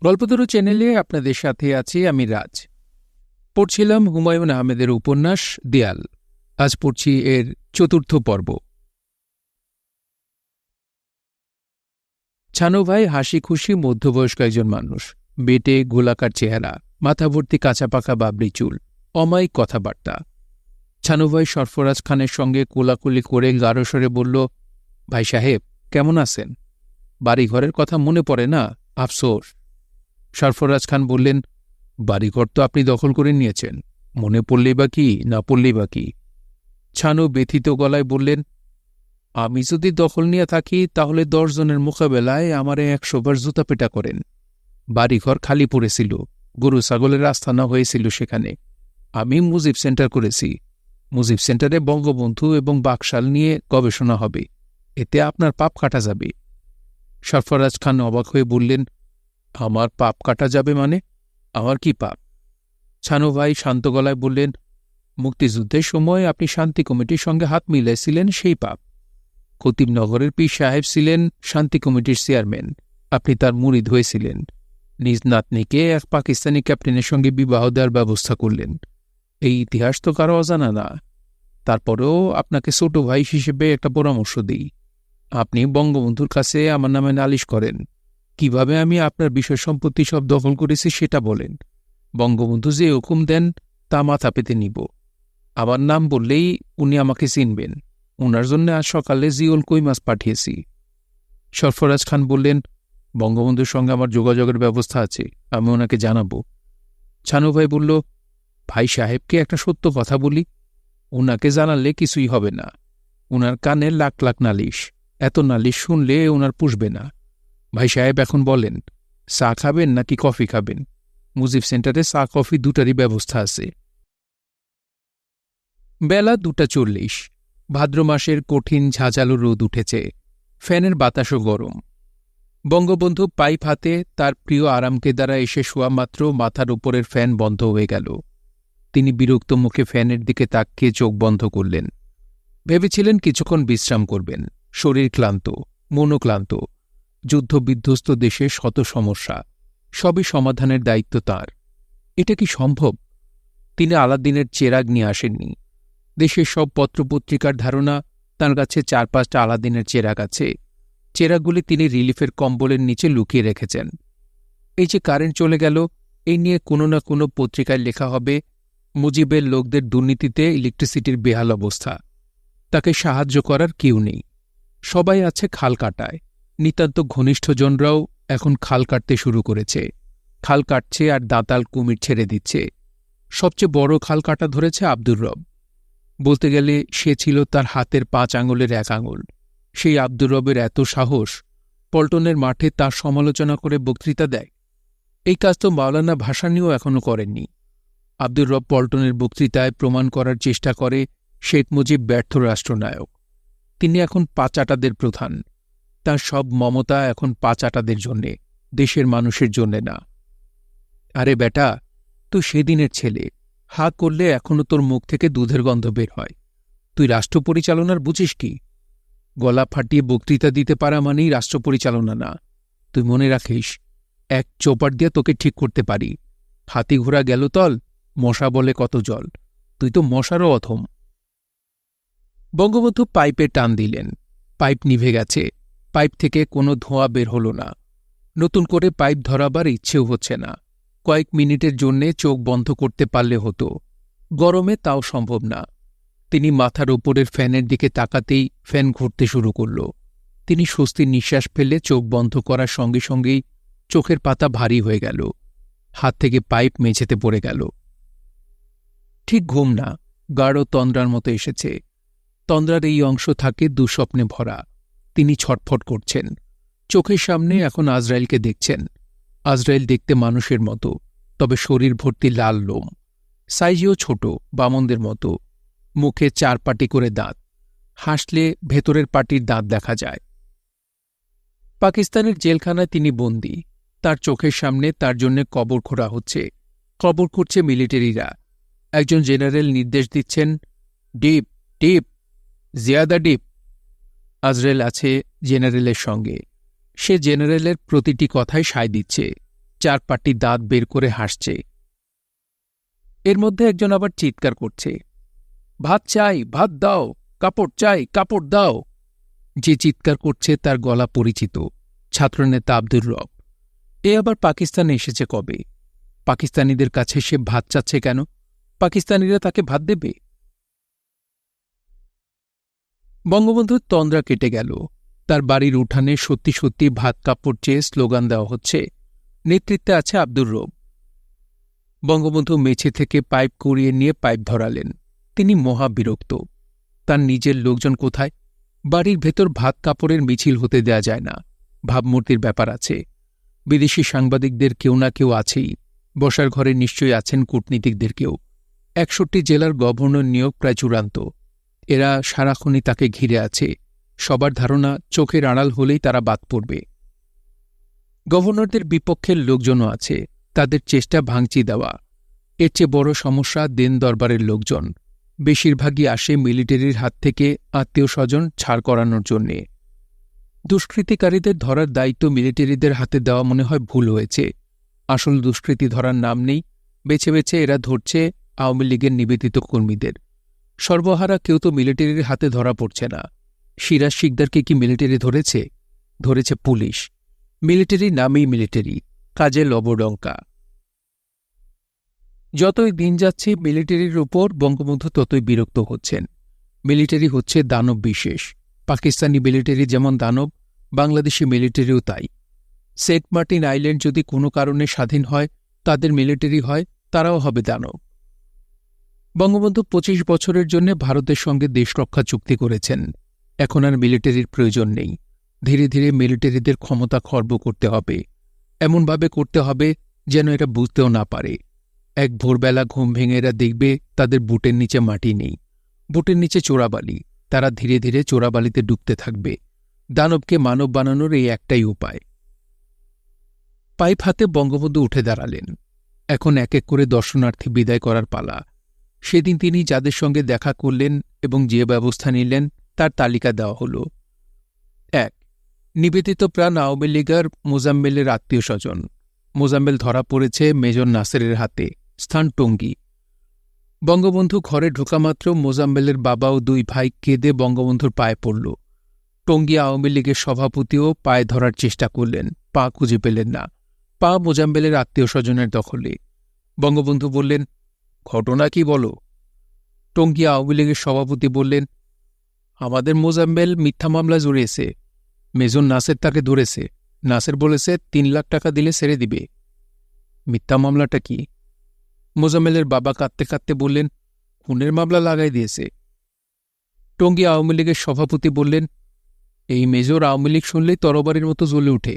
গল্পতরু চ্যানেলে আপনাদের সাথে আছি আমি রাজ। পড়ছিলাম হুমায়ুন আহমেদের উপন্যাস দেয়াল। আজ পড়ছি এর ৪র্থ পর্ব। ছানু ভাই হাসি খুশি মধ্যবয়স্ক একজন মানুষ। বেটে গোলাকার চেহারা, মাথা ভর্তি কাঁচা পাকা বাবরি চুল, অমায়িক কথাবার্তা। ছানু ভাই সরফরাজ খানের সঙ্গে কোলাকুলি করে গাঢ়স্বরে বলল, ভাই সাহেব কেমন আছেন? বাড়িঘরের কথা মনে পড়ে না? আফসোস। সরফরাজ খান বললেন, বাড়িঘর তো আপনি দখল করে নিয়েছেন, মনে পড়লেই বা কি, না পড়লেই বা কি। ছানু ব্যথিত গলায় বললেন, আমি যদি দখল নিয়ে থাকি তাহলে ১০ জনের মোকাবেলায় আমারে ১০০ বার জুতা পেটা করেন। বাড়িঘর খালি পড়েছিল, গরু ছাগলের আস্থানা হয়েছিল সেখানে। আমি মুজিব সেন্টার করেছি। মুজিব সেন্টারে বঙ্গবন্ধু এবং বাকশাল নিয়ে গবেষণা হবে, এতে আপনার পাপ কাটা যাবে। সরফরাজ খান অবাক হয়ে বললেন, আমার পাপ কাটা যাবে মানে? আমার কি পাপ? ছানু ভাই শান্ত গলায় বললেন, মুক্তিযুদ্ধের সময় আপনি শান্তি কমিটির সঙ্গে হাত মিলাইছিলেন, সেই পাপ। খতিবনগরের পীর সাহেব ছিলেন শান্তি কমিটির চেয়ারম্যান, আপনি তার মুরিদ হয়েছিলেন। নিজ নাতনিকে এক পাকিস্তানি ক্যাপ্টেনের সঙ্গে বিবাহ দেওয়ার ব্যবস্থা করলেন। এই ইতিহাস তো কারো অজানা না। তারপরেও আপনাকে ছোট ভাই হিসেবে একটা পরামর্শ দিই। আপনি বঙ্গবন্ধুর কাছে আমার নামে নালিশ করেন। কিভাবে আমি আপনার বিষয় সম্পত্তি সব দখল করেছি সেটা বলেন। বঙ্গবন্ধু যে হুকুম দেন তা মাথা পেতে নিব। আমার নাম বললেই উনি আমাকে চিনবেন। ওনার জন্য আজ সকালে জিওল কই মাছ পাঠিয়েছি। সরফরাজ খান বললেন, বঙ্গবন্ধুর সঙ্গে আমার যোগাযোগের ব্যবস্থা আছে, আমি ওনাকে জানাবো। ছানু ভাই বলল, ভাই সাহেবকে একটা সত্য কথা বলি, ওনাকে জানালে কিছুই হবে না। ওনার কানে লাখ লাখ নালিশ, এত নালিশ শুনলে ওনার পুষবে না। ভাই সাহেব এখন বলেন, চা খাবেন নাকি কফি খাবেন? মুজিব সেন্টারে চা কফি দুটারই ব্যবস্থা আছে। বেলা ২:৪০। ভাদ্র মাসের কঠিন ঝাঁঝালো রোদ উঠেছে, ফ্যানের বাতাসও গরম। বঙ্গবন্ধু পাইপ হাতে তার প্রিয় আরামকেদারা এসে শোয়া মাত্র মাথার উপরের ফ্যান বন্ধ হয়ে গেল। তিনি বিরক্ত মুখে ফ্যানের দিকে তাকিয়ে চোখ বন্ধ করলেন। ভেবেছিলেন কিছুক্ষণ বিশ্রাম করবেন। শরীর ক্লান্ত, মনও ক্লান্ত। যুদ্ধবিধ্বস্ত দেশে শত সমস্যা, সবই সমাধানের দায়িত্ব তাঁর। এটা কি সম্ভব? তিনি আলাদিনের চেরাগ নিয়ে আসেননি। দেশের সব পত্রপত্রিকার ধারণা তাঁর কাছে ৪-৫টা আলাদিনের চেরাগ আছে। চেরাগগুলি তিনি রিলিফের কম্বলের নিচে লুকিয়ে রেখেছেন। এই যে কারেন্ট চলে গেল, এই নিয়ে কোনো না কোনো পত্রিকায় লেখা হবে, মুজিবের লোকদের দুর্নীতিতে ইলেকট্রিসিটির বেহাল অবস্থা। তাকে সাহায্য করার কেউ নেই। সবাই আছে খাল কাটায়। নিতান্ত ঘনিষ্ঠজনরাও এখন খাল কাটতে শুরু করেছে। খাল কাটছে আর দাঁতাল কুমির ছেড়ে দিচ্ছে। সবচেয়ে বড় খাল কাটা ধরেছে আব্দুর রব। বলতে গেলে সে ছিল তার হাতের ৫ আঙুলের ১ আঙুল। সেই আব্দুর রবের এত সাহস, পল্টনের মাঠে তার সমালোচনা করে বক্তৃতা দেয়। এই কাজ তো মাওলানা ভাসানীও এখনও করেননি। আব্দুর রব পল্টনের বক্তৃতায় প্রমাণ করার চেষ্টা করে শেখ মুজিব ব্যর্থ রাষ্ট্রনায়ক। তিনি এখন পাচাটাদের প্রধান। তার সব মমতা এখন পাচাটাদের জন্যে, দেশের মানুষের জন্যে না। আরে বেটা, তুই সেদিনের ছেলে। হা করলে এখনও তোর মুখ থেকে দুধের গন্ধ বের হয়। তুই রাষ্ট্র পরিচালনার বুঝিস কি? গলা ফাটিয়ে বক্তৃতা দিতে পারা মানেই রাষ্ট্র পরিচালনা না। তুই মনে রাখিস, এক চোপাট দিয়ে তোকে ঠিক করতে পারি। হাতি ঘোড়া গেল তল, মশা বলে কত জল। তুই তো মশারও অধম। বঙ্গবন্ধু পাইপে টান দিলেন। পাইপ নিভে গেছে। পাইপ থেকে কোনো ধোঁয়া বের হল না। নতুন করে পাইপ ধরাবার ইচ্ছেও হচ্ছে না। কয়েক মিনিটের জন্যে চোখ বন্ধ করতে পারলে হতো। গরমে তাও সম্ভব না। তিনি মাথার ওপরের ফ্যানের দিকে তাকাতেই ফ্যান ঘুরতে শুরু করল। তিনি স্বস্তির নিঃশ্বাস ফেলে চোখ বন্ধ করার সঙ্গে সঙ্গেই চোখের পাতা ভারী হয়ে গেল। হাত থেকে পাইপ মেঝেতে পড়ে গেল। ঠিক ঘুম না, গাঢ় তন্দ্রার মতো এসেছে। তন্দ্রার এই অংশ থাকে দুঃস্বপ্নে ভরা। তিনি ছটফট করছেন। চোখের সামনে এখন আজরাইলকে দেখছেন। আজরাইল দেখতে মানুষের মতো, তবে শরীর ভর্তি লাল লোম। সাইজেও ছোট, বামনদের মতো। মুখে ৪ পাটি করে দাঁত। হাসলে ভেতরের পাটির দাঁত দেখা যায়। পাকিস্তানের জেলখানায় তিনি বন্দী। তার চোখের সামনে তার জন্যে কবর খোঁড়া হচ্ছে। কবর খুঁড়ছে মিলিটারিরা। একজন জেনারেল নির্দেশ দিচ্ছেন, ডিপ ডিপ, জিয়াদা ডিপ। আজরাইল আছে জেনারেলের সঙ্গে। সে জেনারেলের প্রতিটি কথায় সায় দিচ্ছে। চার পাটি দাঁত বের করে হাসছে। এর মধ্যে একজন আবার চিৎকার করছে, ভাত চাই, ভাত দাও, কাপড় চাই, কাপড় দাও। যে চিৎকার করছে তার গলা পরিচিত, ছাত্রনেতা আব্দুর রব। এ আবার পাকিস্তানে এসেছে কবে? পাকিস্তানিদের কাছে সে ভাত চাচ্ছে কেন? পাকিস্তানিরা তাকে ভাত দেবে? বঙ্গবন্ধুর তন্দ্রা কেটে গেল। তার বাড়ির উঠানে সত্যি সত্যি ভাত কাপড় চেয়ে স্লোগান দেওয়া হচ্ছে। নেতৃত্বে আছে আব্দুর রব। বঙ্গবন্ধু মেঝে থেকে পাইপ কুড়িয়ে নিয়ে পাইপ ধরালেন। তিনি মহা বিরক্ত। তার নিজের লোকজন কোথায়? বাড়ির ভেতর ভাত কাপড়ের মিছিল হতে দেয়া যায় না। ভাবমূর্তির ব্যাপার আছে। বিদেশি সাংবাদিকদের কেউ না কেউ আছেই। বসার ঘরে নিশ্চয়ই আছেন কূটনীতিকদের কেউ। 61 জেলার গভর্নর নিয়োগ প্রায় চূড়ান্ত। এরা সারাক্ষণই তাকে ঘিরে আছে। সবার ধারণা চোখের আড়াল হলেই তারা বাদ পড়বে। গভর্নরদের বিপক্ষের লোকজনও আছে, তাদের চেষ্টা ভাঙচি দেওয়া। এর চেয়ে বড় সমস্যা দেন দরবারের লোকজন। বেশিরভাগই আসে মিলিটারির হাত থেকে আত্মীয় স্বজন ছাড় করানোর জন্যে। দুষ্কৃতিকারীদের ধরার দায়িত্ব মিলিটারিদের হাতে দেওয়া মনে হয় ভুল হয়েছে। আসল দুষ্কৃতি ধরার নাম নেই, বেছে বেছে এরা ধরছে আওয়ামী লীগের নিবেদিত কর্মীদের। সর্বহারা কেউ তো মিলিটারির হাতে ধরা পড়ছে না। সিরাজ শিকদারকে কি মিলিটারি ধরেছে? ধরেছে পুলিশ। মিলিটারি নামেই মিলিটারি, কাজে লবডঙ্কা। যতই দিন যাচ্ছে মিলিটারির উপর বঙ্গবন্ধু ততই বিরক্ত হচ্ছেন। মিলিটারি হচ্ছে দানব বিশেষ। পাকিস্তানি মিলিটারি যেমন দানব, বাংলাদেশি মিলিটারিও তাই। সেন্ট মার্টিন আইল্যান্ড যদি কোনো কারণে স্বাধীন হয়, তাদের মিলিটারি হয়, তারাও হবে দানব। বঙ্গবন্ধু 25 বছরের জন্য ভারতের সঙ্গে দেশরক্ষা চুক্তি করেছেন। এখন আর মিলিটারির প্রয়োজন নেই। ধীরে ধীরে মিলিটারিদের ক্ষমতা খর্ব করতে হবে। এমনভাবে করতে হবে যেন এরা বুঝতেও না পারে। এক ভোরবেলা ঘুম ভেঙে এরা দেখবে তাদের বুটের নিচে মাটি নেই, বুটের নিচে চোরাবালি। তারা ধীরে ধীরে চোরাবালিতে ডুবতে থাকবে। দানবকে মানব বানানোর এই একটাই উপায়। পাইপ হাতে বঙ্গবন্ধু উঠে দাঁড়ালেন। এখন এক এক করে দর্শনার্থী বিদায় করার পালা। সেদিন তিনি যাদের সঙ্গে দেখা করলেন এবং যে ব্যবস্থা নিলেন তার তালিকা দেওয়া হল। 1. নিবেদিত প্রাণ আওয়ামী লীগের মোজাম্মেলের আত্মীয় স্বজন। মোজাম্মেল ধরা পড়েছে মেজর নাসেরের হাতে। স্থান টঙ্গী। বঙ্গবন্ধু ঘরে ঢোকামাত্র মোজাম্মেলের বাবা ও 2 ভাই কেঁদে বঙ্গবন্ধুর পায়ে পড়ল। টঙ্গী আওয়ামী লীগের সভাপতিও পায়ে ধরার চেষ্টা করলেন, পা খুঁজে পেলেন না। পা মোজাম্মেলের আত্মীয় স্বজনের দখলে। বঙ্গবন্ধু বললেন, ঘটনা কি বলো? টঙ্গী আওয়ামী লীগের সভাপতি বললেন, আমাদের মোজাম্মেল মিথ্যা মামলা জড়িয়েছে। মেজর নাসের তাকে ধরেছে। নাসের বলেছে 3 লাখ টাকা দিলে ছেড়ে দিবে। মিথ্যা মামলাটা কি? মোজাম্মেলের বাবা কাঁদতে কাঁদতে বললেন, খুনের মামলা লাগাই দিয়েছে। টঙ্গী আওয়ামী লীগের সভাপতি বললেন, এই মেজর আওয়ামী লীগ শুনলেই তরবারির মতো জ্বলে উঠে।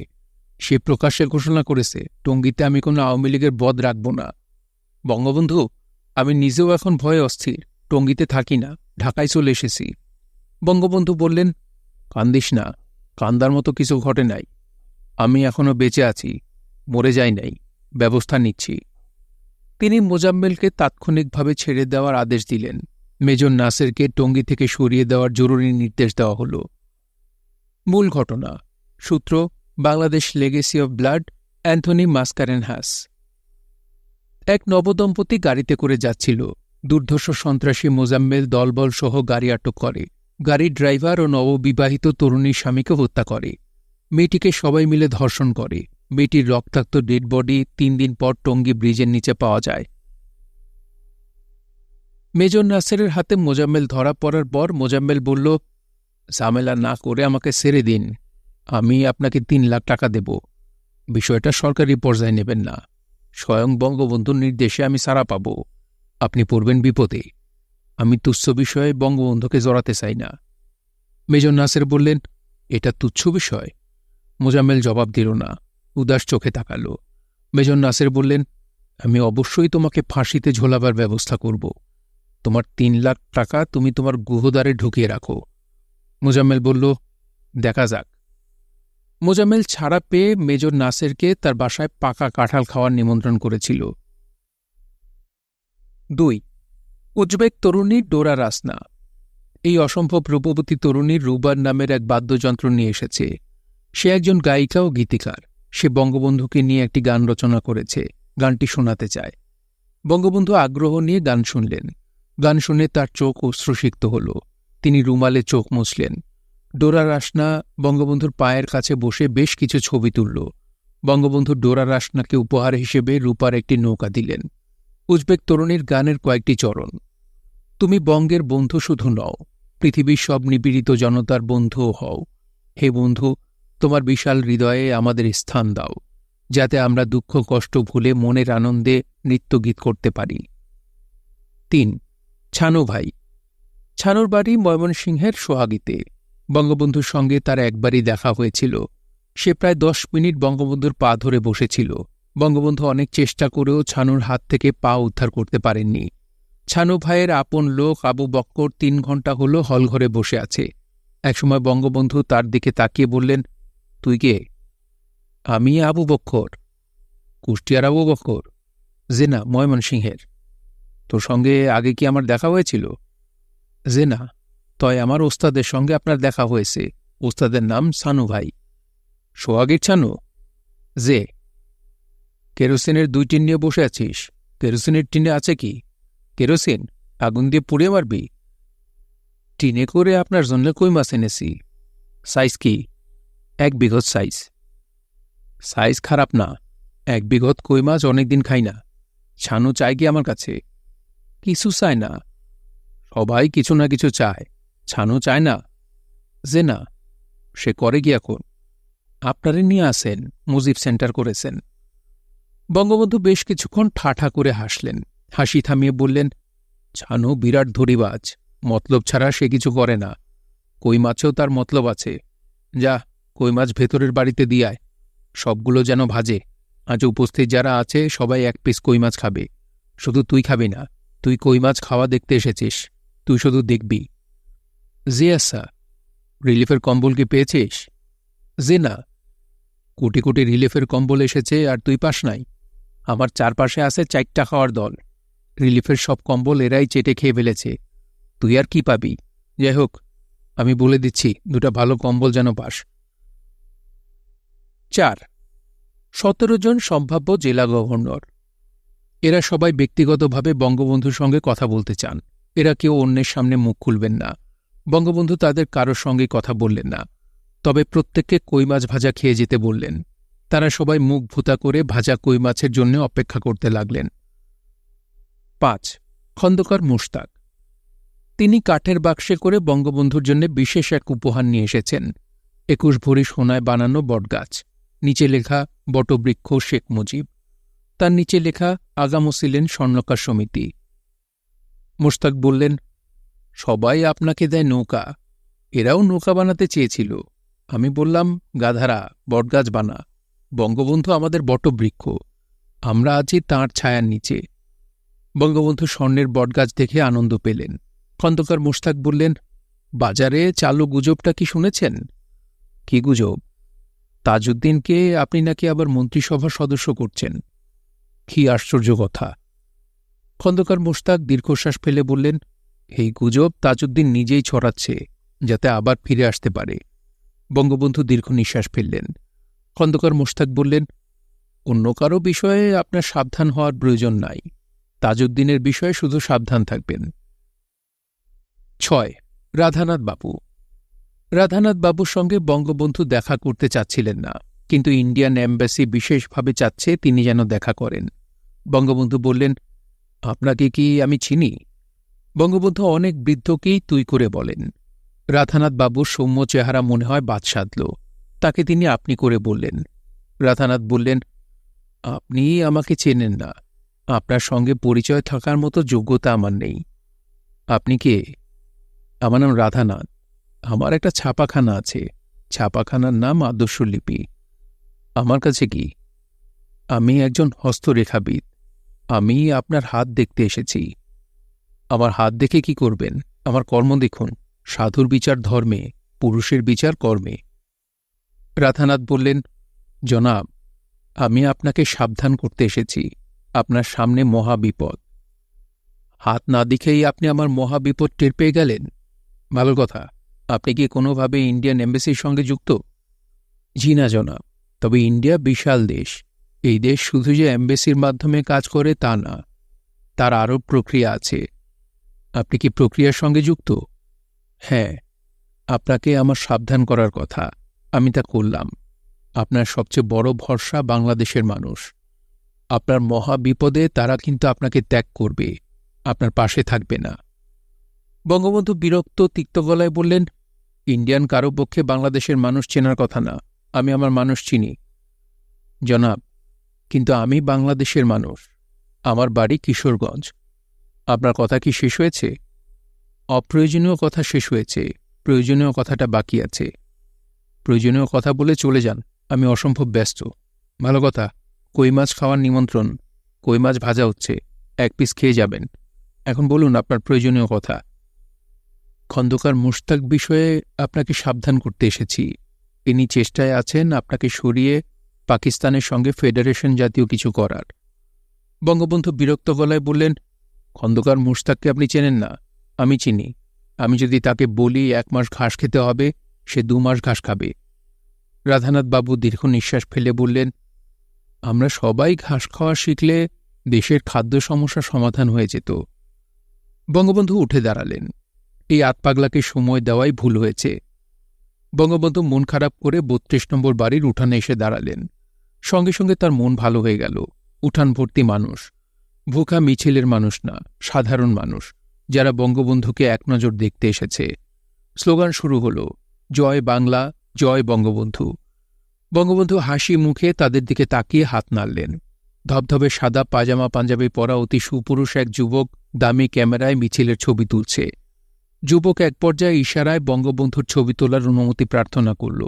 সে প্রকাশ্যে ঘোষণা করেছে, টঙ্গীতে আমি কোনো আওয়ামী লীগের বদ রাখব না। বঙ্গবন্ধু, আমি নিজেও এখন ভয়ে অস্থির। টঙ্গীতে থাকি না, ঢাকায় চলে এসেছি। বঙ্গবন্ধু বললেন, কান্দিস না, কান্দার মতো কিছু ঘটে নাই। আমি এখনো বেঁচে আছি, মরে যাই নাই, ব্যবস্থা নিচ্ছি। তিনি মোজাম্মেলকে তাৎক্ষণিকভাবে ছেড়ে দেওয়ার আদেশ দিলেন। মেজর নাসেরকে টঙ্গী থেকে সরিয়ে দেওয়ার জরুরি নির্দেশ দেওয়া হল। মূল ঘটনা। সূত্র, Bangladesh legacy of blood, Anthony Mascarenhas. এক নবদম্পতি গাড়িতে করে যাচ্ছিল। দুর্ধর্ষ সন্ত্রাসী মোজাম্মেল দলবল সহ গাড়ি আটক করে। গাড়ির ড্রাইভার ও নববিবাহিত তরুণীর স্বামীকে হত্যা করে। মেয়েটিকে সবাই মিলে ধর্ষণ করে। মেয়েটির রক্তাক্ত ডেড বডি 3 দিন পর টঙ্গী ব্রিজের নিচে পাওয়া যায়। মেজর নাসেরের হাতে মোজাম্মেল ধরা পড়ার পর মোজাম্মেল বলল, ঝামেলা না করে আমাকে ছেড়ে দিন, আমি আপনাকে 3 লাখ টাকা দেব। বিষয়টা সরকারি পর্যায়ে নেবেন না। স্বয়ং বঙ্গবন্ধুর নির্দেশে আমি ছাড়া পাব। আপনি পড়বেন বিপদে। আমি তুচ্ছ বিষয়ে বঙ্গবন্ধুকে জড়াতে চাই না। মেজর নাসের বললেন, এটা তুচ্ছ বিষয়? মোজাম্মেল জবাব দিল না, উদাস চোখে তাকাল। মেজর নাসের বললেন, আমি অবশ্যই তোমাকে ফাঁসিতে ঝোলাবার ব্যবস্থা করব। তোমার 3 লাখ টাকা তুমি তোমার গুহদ্বারে ঢুকিয়ে রাখো। মোজাম্মেল বলল, দেখা যাক। মোজাম্মেল ছাড়া পেয়ে মেজর নাসেরকে তার বাসায় পাকা কাঁঠাল খাওয়ার নিমন্ত্রণ করেছিল। 2. উজবেক তরুণী ডোরা রাসনা। এই অসম্ভব রূপবতী তরুণী রুবার নামের এক বাদ্যযন্ত্র নিয়ে এসেছে। সে একজন গায়িকা ও গীতিকার। সে বঙ্গবন্ধুকে নিয়ে একটি গান রচনা করেছে, গানটি শোনাতে চায়। বঙ্গবন্ধু আগ্রহ নিয়ে গান শুনলেন। গান শুনে তার চোখ অশ্রুসিক্ত হল। তিনি রুমালে চোখ মুছলেন। ডোরা রাসনা বঙ্গবন্ধুর পায়ের কাছে বসে বেশ কিছু ছবি তুলল। বঙ্গবন্ধু ডোরা রাসনাকে উপহার হিসেবে রূপার একটি নৌকা দিলেন। উজবেক তরুণীর গানের কয়েকটি চরণ। তুমি বঙ্গের বন্ধু শুধু নও, পৃথিবীর সব নিপীড়িত জনতার বন্ধুও হও। হে বন্ধু, তোমার বিশাল হৃদয়ে আমাদের স্থান দাও, যাতে আমরা দুঃখ কষ্ট ভুলে মনের আনন্দে নৃত্যগীত করতে পারি। ৩. ছানু ভাই। ছানুর বাড়ি ময়মনসিংহের সোহাগীতে। বঙ্গবন্ধুর সঙ্গে তার একবারই দেখা হয়েছিল। সে প্রায় ১০ মিনিট বঙ্গবন্ধুর পা ধরে বসেছিল। বঙ্গবন্ধু অনেক চেষ্টা করেও ছানুর হাত থেকে পা উদ্ধার করতে পারেননি। ছানু ভাইয়ের আপন লোক আবু বক্কর ৩ ঘণ্টা হল হলঘরে বসে আছে। একসময় বঙ্গবন্ধু তার দিকে তাকিয়ে বললেন, তুই কে? আমি আবু বক্কর। কুষ্টিয়ার আবু বক্কর? যে না, ময়মনসিংহের। তোর সঙ্গে আগে কি আমার দেখা হয়েছিল? যে না, তয় আমার ওস্তাদের সঙ্গে আপনার দেখা হয়েছে। ওস্তাদের নাম ছানু ভাই। সোহাগীর ছানু? যে। কেরোসিনের ২ টিন নিয়ে বসে আছিস। কেরোসিনের টিনে আছে কি? কেরোসিন? আগুন দিয়ে পুড়িয়ে মারবি? টিনে করে আপনার জন্য কই মাছ এনেছি। সাইজ কি? ১ বিঘত সাইজ। সাইজ খারাপ না। ১ বিঘত কই মাছ অনেকদিন খাই না। ছানু চায় কি আমার কাছে? কিছু চায় না। সবাই কিছু না কিছু চায়। ছানু চায় না? যে না। সে করে কি এখন? আপনারে নিয়ে আসেন, মুজিব সেন্টার করেছেন। বঙ্গবন্ধু বেশ কিছুক্ষণ ঠাঠা করে হাসলেন। হাসি থামিয়ে বললেন, ছানু বিরাট ধরিবাজ। মতলব ছাড়া সে কিছু করে না। কই মাছেও তার মতলব আছে। যা, কই মাছ ভেতরের বাড়িতে দিয়ায়। সবগুলো যেন ভাজে। আজ উপস্থিত যারা আছে সবাই ১ পিস কই মাছ খাবে। শুধু তুই খাবি না। তুই কই মাছ খাওয়া দেখতে এসেছিস। তুই শুধু দেখবি। জি আচ্ছা। রিলিফের কম্বল কি পেয়েছিস? যে না। কোটি কোটি রিলিফের কম্বল এসেছে আর তুই পাস নাই? আমার চারপাশে আছে ৪টা খাওয়ার দল। রিলিফের সব কম্বল এরাই চেটে খেয়ে ফেলেছে। তুই আর কি পাবি? যাই হোক, আমি বলে দিচ্ছি, 2টা ভালো কম্বল যেন পাস। ৪. ১৭ জন সম্ভাব্য জেলা গভর্নর। এরা সবাই ব্যক্তিগতভাবে বঙ্গবন্ধুর সঙ্গে কথা বলতে চান। এরা কেউ অন্যের সামনে মুখ খুলবেন না। বঙ্গবন্ধু তাদের কারোর সঙ্গে কথা বললেন না। তবে প্রত্যেককে কই মাছ ভাজা খেয়ে যেতে বললেন। তারা সবাই মুখ ভুতা করে ভাজা কই মাছের জন্য অপেক্ষা করতে লাগলেন। ৫. খন্দকার মুশতাক। তিনি কাঠের বাক্সে করে বঙ্গবন্ধুর জন্য বিশেষ এক উপহার নিয়ে এসেছেন। ২১ ভরি সোনায় বানানো বটগাছ। নিচে লেখা বটবৃক্ষ শেখ মুজিব। তার নিচে লেখা আগামো ছিলেন স্বর্ণকার সমিতি। মুশতাক বললেন, সবাই আপনাকে দেয় নৌকা। এরাও নৌকা বানাতে চেয়েছিল। আমি বললাম, গাধারা, বটগাছ বানা। বঙ্গবন্ধু আমাদের বটবৃক্ষ। আমরা আছি তাঁর ছায়ার নিচে। বঙ্গবন্ধু স্বর্ণের বটগাছ দেখে আনন্দ পেলেন। খন্দকার মুশতাক বললেন, বাজারে চালু গুজবটা কি শুনেছেন? কি গুজব? তাজউদ্দিনকে আপনি নাকি আবার মন্ত্রিসভার সদস্য করছেন। কি আশ্চর্য কথা! খন্দকার মুশতাক দীর্ঘশ্বাস ফেলে বললেন, এই গুজব তাজউদ্দিন নিজেই ছড়াচ্ছে, যাতে আবার ফিরে আসতে পারে। বঙ্গবন্ধু দীর্ঘ নিঃশ্বাস ফেললেন। খন্দকার মুশতাক বললেন, অন্য কারো বিষয়ে আপনার সাবধান হওয়ার প্রয়োজন নাই। তাজউদ্দিনের বিষয়ে শুধু সাবধান থাকবেন। ৬. রাধানাথ বাবু। রাধানাথ বাবুর সঙ্গে বঙ্গবন্ধু দেখা করতে চাচ্ছিলেন না, কিন্তু ইন্ডিয়ান এম্বাসি বিশেষভাবে চাচ্ছে তিনি যেন দেখা করেন। বঙ্গবন্ধু বললেন, আপনাকে কি আমি চিনি? বঙ্গবন্ধু অনেক বৃদ্ধকেই তুই করে বলেন। রাধানাথ বাবুর সৌম্য চেহারা মনে হয় বাদ সাধল। তাকে তিনি আপনি করে বললেন। রাধানাথ বললেন, আপনি আমাকে চেনেন না। আপনার সঙ্গে পরিচয় থাকার মতো যোগ্যতা আমার নেই। আপনি কে? আমার নাম রাধানাথ। আমার একটা ছাপাখানা আছে। ছাপাখানার নাম আদর্শলিপি। আমার কাছে কি? আমি একজন হস্তরেখাবিদ। আমি আপনার হাত দেখতে এসেছি। আমার হাত দেখে কি করবেন? আমার কর্ম দেখুন। সাধুর বিচার ধর্মে, পুরুষের বিচার কর্মে। রাধানাথ বললেন, জনাব, আমি আপনাকে সাবধান করতে এসেছি। আপনার সামনে মহাবিপদ। হাত না দেখেই আপনি আমার মহাবিপদ টের পেয়ে গেলেন? ভালো কথা। আপনি কি কোনোভাবে ইন্ডিয়ান এম্বাসির সঙ্গে যুক্ত? জি না জনাব, তবে ইন্ডিয়া বিশাল দেশ। এই দেশ শুধু যে এমবেসির মাধ্যমে কাজ করে তা না, তার আরও প্রক্রিয়া আছে। আপনি কি প্রক্রিয়ার সঙ্গে যুক্ত? হ্যাঁ, আপনাকে আমার সাবধান করার কথা। আমি তা করলাম। আপনার সবচেয়ে বড় ভরসা বাংলাদেশের মানুষ। আপনার মহা বিপদে তারা কিন্তু আপনাকে ত্যাগ করবে, আপনার পাশে থাকবে না। বঙ্গবন্ধু বিরক্ত তিক্ত গলায় বললেন, ইন্ডিয়ান কারো পক্ষে বাংলাদেশের মানুষ চেনার কথা না। আমি আমার মানুষ চিনি জনাব, কিন্তু আমি বাংলাদেশের মানুষ। আমার বাড়ি কিশোরগঞ্জ। আপনার কথা কি শেষ হয়েছে? অপ্রয়োজনীয় কথা শেষ হয়েছে, প্রয়োজনীয় কথাটা বাকি আছে। প্রয়োজনীয় কথা বলে চলে যান, আমি অসম্ভব ব্যস্ত। ভালো কথা, কই মাছ খাওয়ার নিমন্ত্রণ। কই মাছ ভাজা হচ্ছে, 1 পিস খেয়ে যাবেন। এখন বলুন আপনার প্রয়োজনীয় কথা। খন্দকার মুশতাক বিষয়ে আপনাকে সাবধান করতে এসেছি। তিনি চেষ্টায় আছেন আপনাকে সরিয়ে পাকিস্তানের সঙ্গে ফেডারেশন জাতীয় কিছু করার। বঙ্গবন্ধু বিরক্ত গলায় বললেন, খন্দকার মুশতাককে আপনি চেনেন না? আমি চিনি। আমি যদি তাকে বলি 1 মাস ঘাস খেতে হবে, সে 2 মাস ঘাস খাবে। রাধানাথ বাবু দীর্ঘ নিঃশ্বাস ফেলে বললেন, আমরা সবাই ঘাস খাওয়া শিখলে দেশের খাদ্য সমস্যা সমাধান হয়ে যেত। বঙ্গবন্ধু উঠে দাঁড়ালেন। এই আতপাগলাকে সময় দেওয়াই ভুল হয়েছে। বঙ্গবন্ধু মন খারাপ করে 32 নম্বর বাড়ির উঠানে এসে দাঁড়ালেন। সঙ্গে সঙ্গে তার মন ভালো হয়ে গেল। উঠান ভর্তি মানুষ, ভুখা মিছিলের মানুষ না, সাধারণ মানুষ, যারা বঙ্গবন্ধুকে এক নজর দেখতে এসেছে। স্লোগান শুরু হল, জয় বাংলা, জয় বঙ্গবন্ধু। বঙ্গবন্ধু হাসি মুখে তাদের দিকে তাকিয়ে হাত নাড়লেন। ধবধবে সাদা পাজামা পাঞ্জাবি পরা অতি সুপুরুষ এক যুবক দামি ক্যামেরায় মিছিলের ছবি তুলছে। যুবক এক পর্যায়ে ইশারায় বঙ্গবন্ধুর ছবি তোলার অনুমতি প্রার্থনা করল।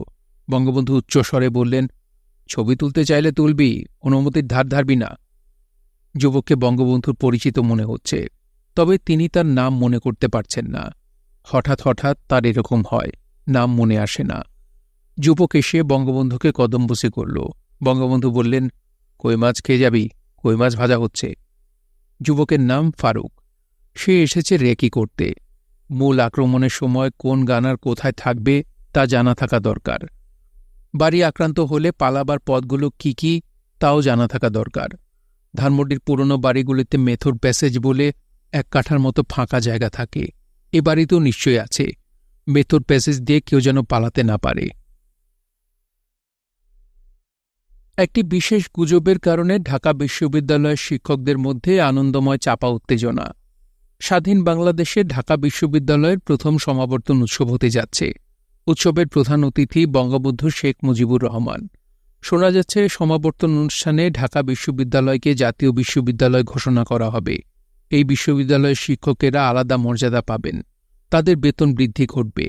বঙ্গবন্ধু উচ্চস্বরে বললেন, ছবি তুলতে চাইলে তুলবি, অনুমতির ধার ধারবি না। যুবককে বঙ্গবন্ধুর পরিচিত মনে হচ্ছে, তবে তিনি তার নাম মনে করতে পারছেন না। হঠাৎ হঠাৎ তার এরকম হয়, নাম মনে আসে না। যুবক এসে বঙ্গবন্ধুকে কদমবুসি করল। বঙ্গবন্ধু বললেন, কই মাছ খেয়ে যাবি? কই মাছ ভাজা হচ্ছে। যুবকের নাম ফারুক। সে এসেছে রেকি করতে। মূল আক্রমণের সময় কোন গানার কোথায় থাকবে তা জানা থাকা দরকার। বাড়ি আক্রান্ত হলে পালাবার পথগুলো কি কি তাও জানা থাকা দরকার। ধানমন্ডির পুরনো বাড়িগুলিতে মেথর প্যাসেজ বলে 1 কাঠার মতো ফাঁকা জায়গা থাকে। এ বাড়িতেও নিশ্চয়ই আছে। মেথর প্যাসেজ দিয়ে কেউ যেন পালাতে না পারে। একটি বিশেষ গুজবের কারণে ঢাকা বিশ্ববিদ্যালয়ের শিক্ষকদের মধ্যে আনন্দময় চাপা উত্তেজনা। স্বাধীন বাংলাদেশে ঢাকা বিশ্ববিদ্যালয়ের প্রথম সমাবর্তন উৎসব হতে যাচ্ছে। উৎসবের প্রধান অতিথি বঙ্গবন্ধু শেখ মুজিবুর রহমান। শোনা যাচ্ছে সমাবর্তন অনুষ্ঠানে ঢাকা বিশ্ববিদ্যালয়কে জাতীয় বিশ্ববিদ্যালয় ঘোষণা করা হবে। এই বিশ্ববিদ্যালয়ের শিক্ষকেরা আলাদা মর্যাদা পাবেন। তাদের বেতন বৃদ্ধি ঘটবে।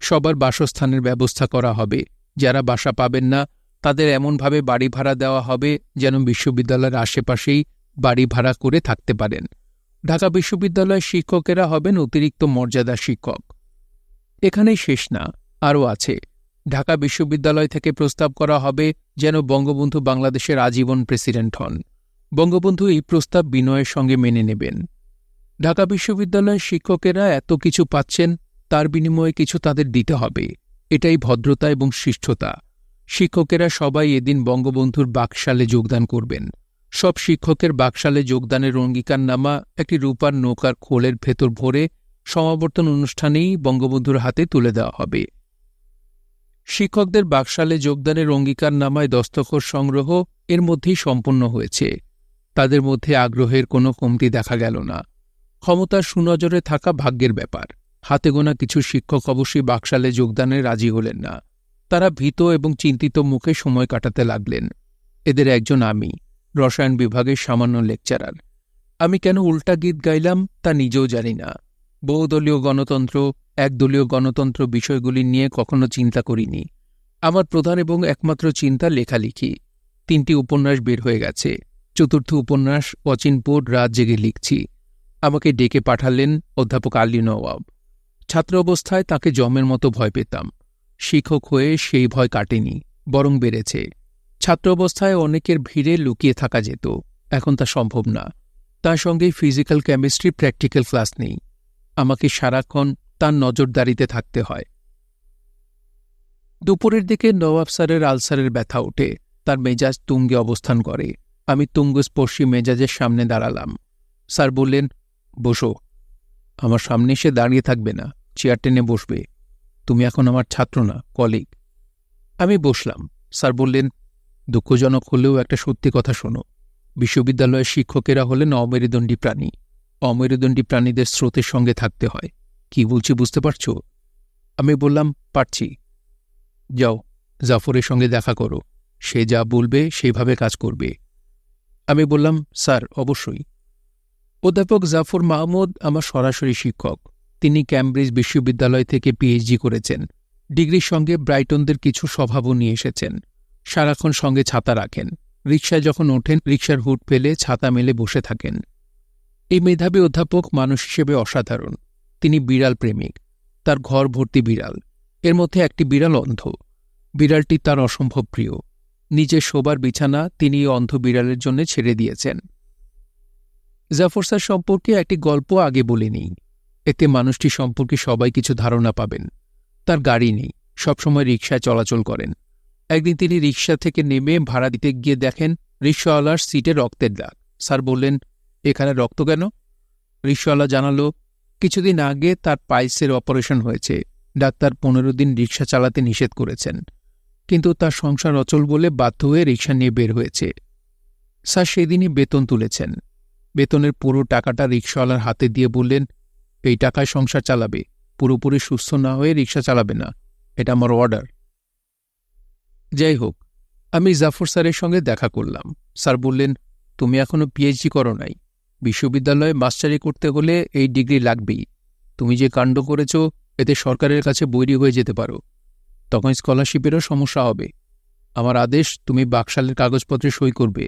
সবার বাসস্থানের ব্যবস্থা করা হবে। যারা বাসা পাবেন না তাদের এমনভাবে বাড়ি ভাড়া দেওয়া হবে যেন বিশ্ববিদ্যালয়ের আশেপাশেই বাড়ি ভাড়া করে থাকতে পারেন। ঢাকা বিশ্ববিদ্যালয়ের শিক্ষকেরা হবেন অতিরিক্ত মর্যাদা শিক্ষক। এখানেই শেষ না, আরও আছে। ঢাকা বিশ্ববিদ্যালয় থেকে প্রস্তাব করা হবে যেন বঙ্গবন্ধু বাংলাদেশের আজীবন প্রেসিডেন্ট হন। বঙ্গবন্ধু এই প্রস্তাব বিনয়ের সঙ্গে মেনে নেবেন। ঢাকা বিশ্ববিদ্যালয়ের শিক্ষকেরা এত কিছু পাচ্ছেন, তার বিনিময়ে কিছু তাদের দিতে হবে। এটাই ভদ্রতা এবং শিষ্টতা। শিক্ষকেরা সবাই এদিন বঙ্গবন্ধুর বাকশালে যোগদান করবেন। সব শিক্ষকের বাকশালে যোগদানের অঙ্গীকারনামা একটি রূপার নৌকার খোলের ভেতর ভরে সমাবর্তন অনুষ্ঠানেই বঙ্গবন্ধুর হাতে তুলে দেওয়া হবে। শিক্ষকদের বাকশালে যোগদানের অঙ্গীকারনামায় দস্তখত সংগ্রহ এর মধ্যেই সম্পন্ন হয়েছে। তাদের মধ্যে আগ্রহের কোনো কমতি দেখা গেল না। ক্ষমতার সুনজরে থাকা ভাগ্যের ব্যাপার। হাতে গোনা কিছু শিক্ষক অবশ্যই বাকশালে যোগদানে রাজি হলেন না। তারা ভীত এবং চিন্তিত মুখে সময় কাটাতে লাগলেন। এদের একজন আমি, রসায়ন বিভাগের সামান্য লেকচারার। আমি কেন উল্টা গীত গাইলাম তা নিজেও জানি না। বহুদলীয় গণতন্ত্র, একদলীয় গণতন্ত্র বিষয়গুলি নিয়ে কখনো চিন্তা করিনি। আমার প্রধান এবং একমাত্র চিন্তা লেখালেখি। 3টি উপন্যাস বের হয়ে গেছে। 4র্থ উপন্যাস অচিনপুর রাত জেগে লিখছি। আমাকে ডেকে পাঠালেন অধ্যাপক আলী নওয়াব। ছাত্র অবস্থায় তাকে জমের মতো ভয় পেতাম। শিক্ষক হয়ে সেই ভয় কাটেনি, বরং বেড়েছে। ছাত্র অবস্থায় অনেকের ভিড়ে লুকিয়ে থাকা যেত, এখন তা সম্ভব না। তার সঙ্গে ফিজিক্যাল কেমিস্ট্রি প্র্যাকটিক্যাল ক্লাস নেই। আমাকে সারাক্ষণ তার নজরদারিতে থাকতে হয়। দুপুরের দিকে নওয়াব স্যারের আলসারের ব্যথা ওঠে, তার মেজাজ তুঙ্গে অবস্থান করে। আমি তুঙ্গস্পর্শী মেজাজের সামনে দাঁড়ালাম। স্যার বললেন, বসো। আমার সামনে এসে দাঁড়িয়ে থাকবে না, চেয়ার টেনে বসবে। তুমি এখন আমার ছাত্র না, কলিগ। আমি বসলাম। স্যার বললেন, দুঃখজনক হলেও একটা সত্যি কথা শোনো। বিশ্ববিদ্যালয়ের শিক্ষকেরা হলেন অমেরুদণ্ডী প্রাণী। অমেরুদণ্ডী প্রাণীদের স্রোতের সঙ্গে থাকতে হয়। কি বলছি বুঝতে পারছ? আমি বললাম, পারছি। যাও, জাফরের সঙ্গে দেখা করো। সে যা বলবে সেইভাবে কাজ করবে। আমি বললাম, স্যার, অবশ্যই। অধ্যাপক জাফর মাহমুদ আমার সরাসরি শিক্ষক। তিনি ক্যামব্রিজ বিশ্ববিদ্যালয় থেকে পিএইচডি করেছেন। ডিগ্রির সঙ্গে ব্রাইটনদের কিছু স্বভাবও নিয়ে এসেছেন। সারাক্ষণ সঙ্গে ছাতা রাখেন। রিকশায় যখন ওঠেন, রিকশার হুড ফেলে ছাতা মেলে বসে থাকেন। এই মেধাবী অধ্যাপক মানুষ হিসেবে অসাধারণ। তিনি বিড়াল প্রেমিক। তার ঘর ভর্তি বিড়াল। এর মধ্যে একটি বিড়াল অন্ধ। বিড়ালটি তার অসম্ভব প্রিয়। নিজের শোবার বিছানা তিনি অন্ধ বিড়ালের জন্য ছেড়ে দিয়েছেন। জাফর স্যার সম্পর্কে একটি গল্প আগে বলিনি। এতে মানুষটি সম্পর্কে সবাই কিছু ধারণা পাবেন। তার গাড়ি নেই, সবসময় রিকশায় চলাচল করেন। একদিন তিনি রিকশা থেকে নেমে ভাড়া দিতে গিয়ে দেখেন রিকশাওয়ালার সিটে রক্তের দাগ। স্যার বললেন, এখানে রক্ত কেন? রিকশাওয়ালা জানালো, কিছুদিন আগে তার পাইলসের অপারেশন হয়েছে। ডাক্তার 15 দিন রিকশা চালাতে নিষেধ করেছেন, কিন্তু তার সংসার অচল বলে বাধ্য হয়ে রিকশা নিয়ে বের হয়েছে। স্যার সেদিনই বেতন তুলেছেন। বেতনের পুরো টাকাটা রিকশাওয়ালার হাতে দিয়ে বললেন, এই টাকায় সংসার চালাবে, পুরোপুরি সুস্থ না হয়ে রিকশা চালাবে না, এটা আমার অর্ডার। যাই হোক, আমি জাফর স্যারের সঙ্গে দেখা করলাম। স্যার বললেন, তুমি এখনো পিএইচডি করো নাই। বিশ্ববিদ্যালয়ে মাস্টারি করতে হলে এই ডিগ্রি লাগবেই। তুমি যে কাণ্ড করেছ, এতে সরকারের কাছে বৈরী হয়ে যেতে পারো। তখন স্কলারশিপেরও সমস্যা হবে। আমার আদেশ, তুমি বাকশালের কাগজপত্রে সই করবে।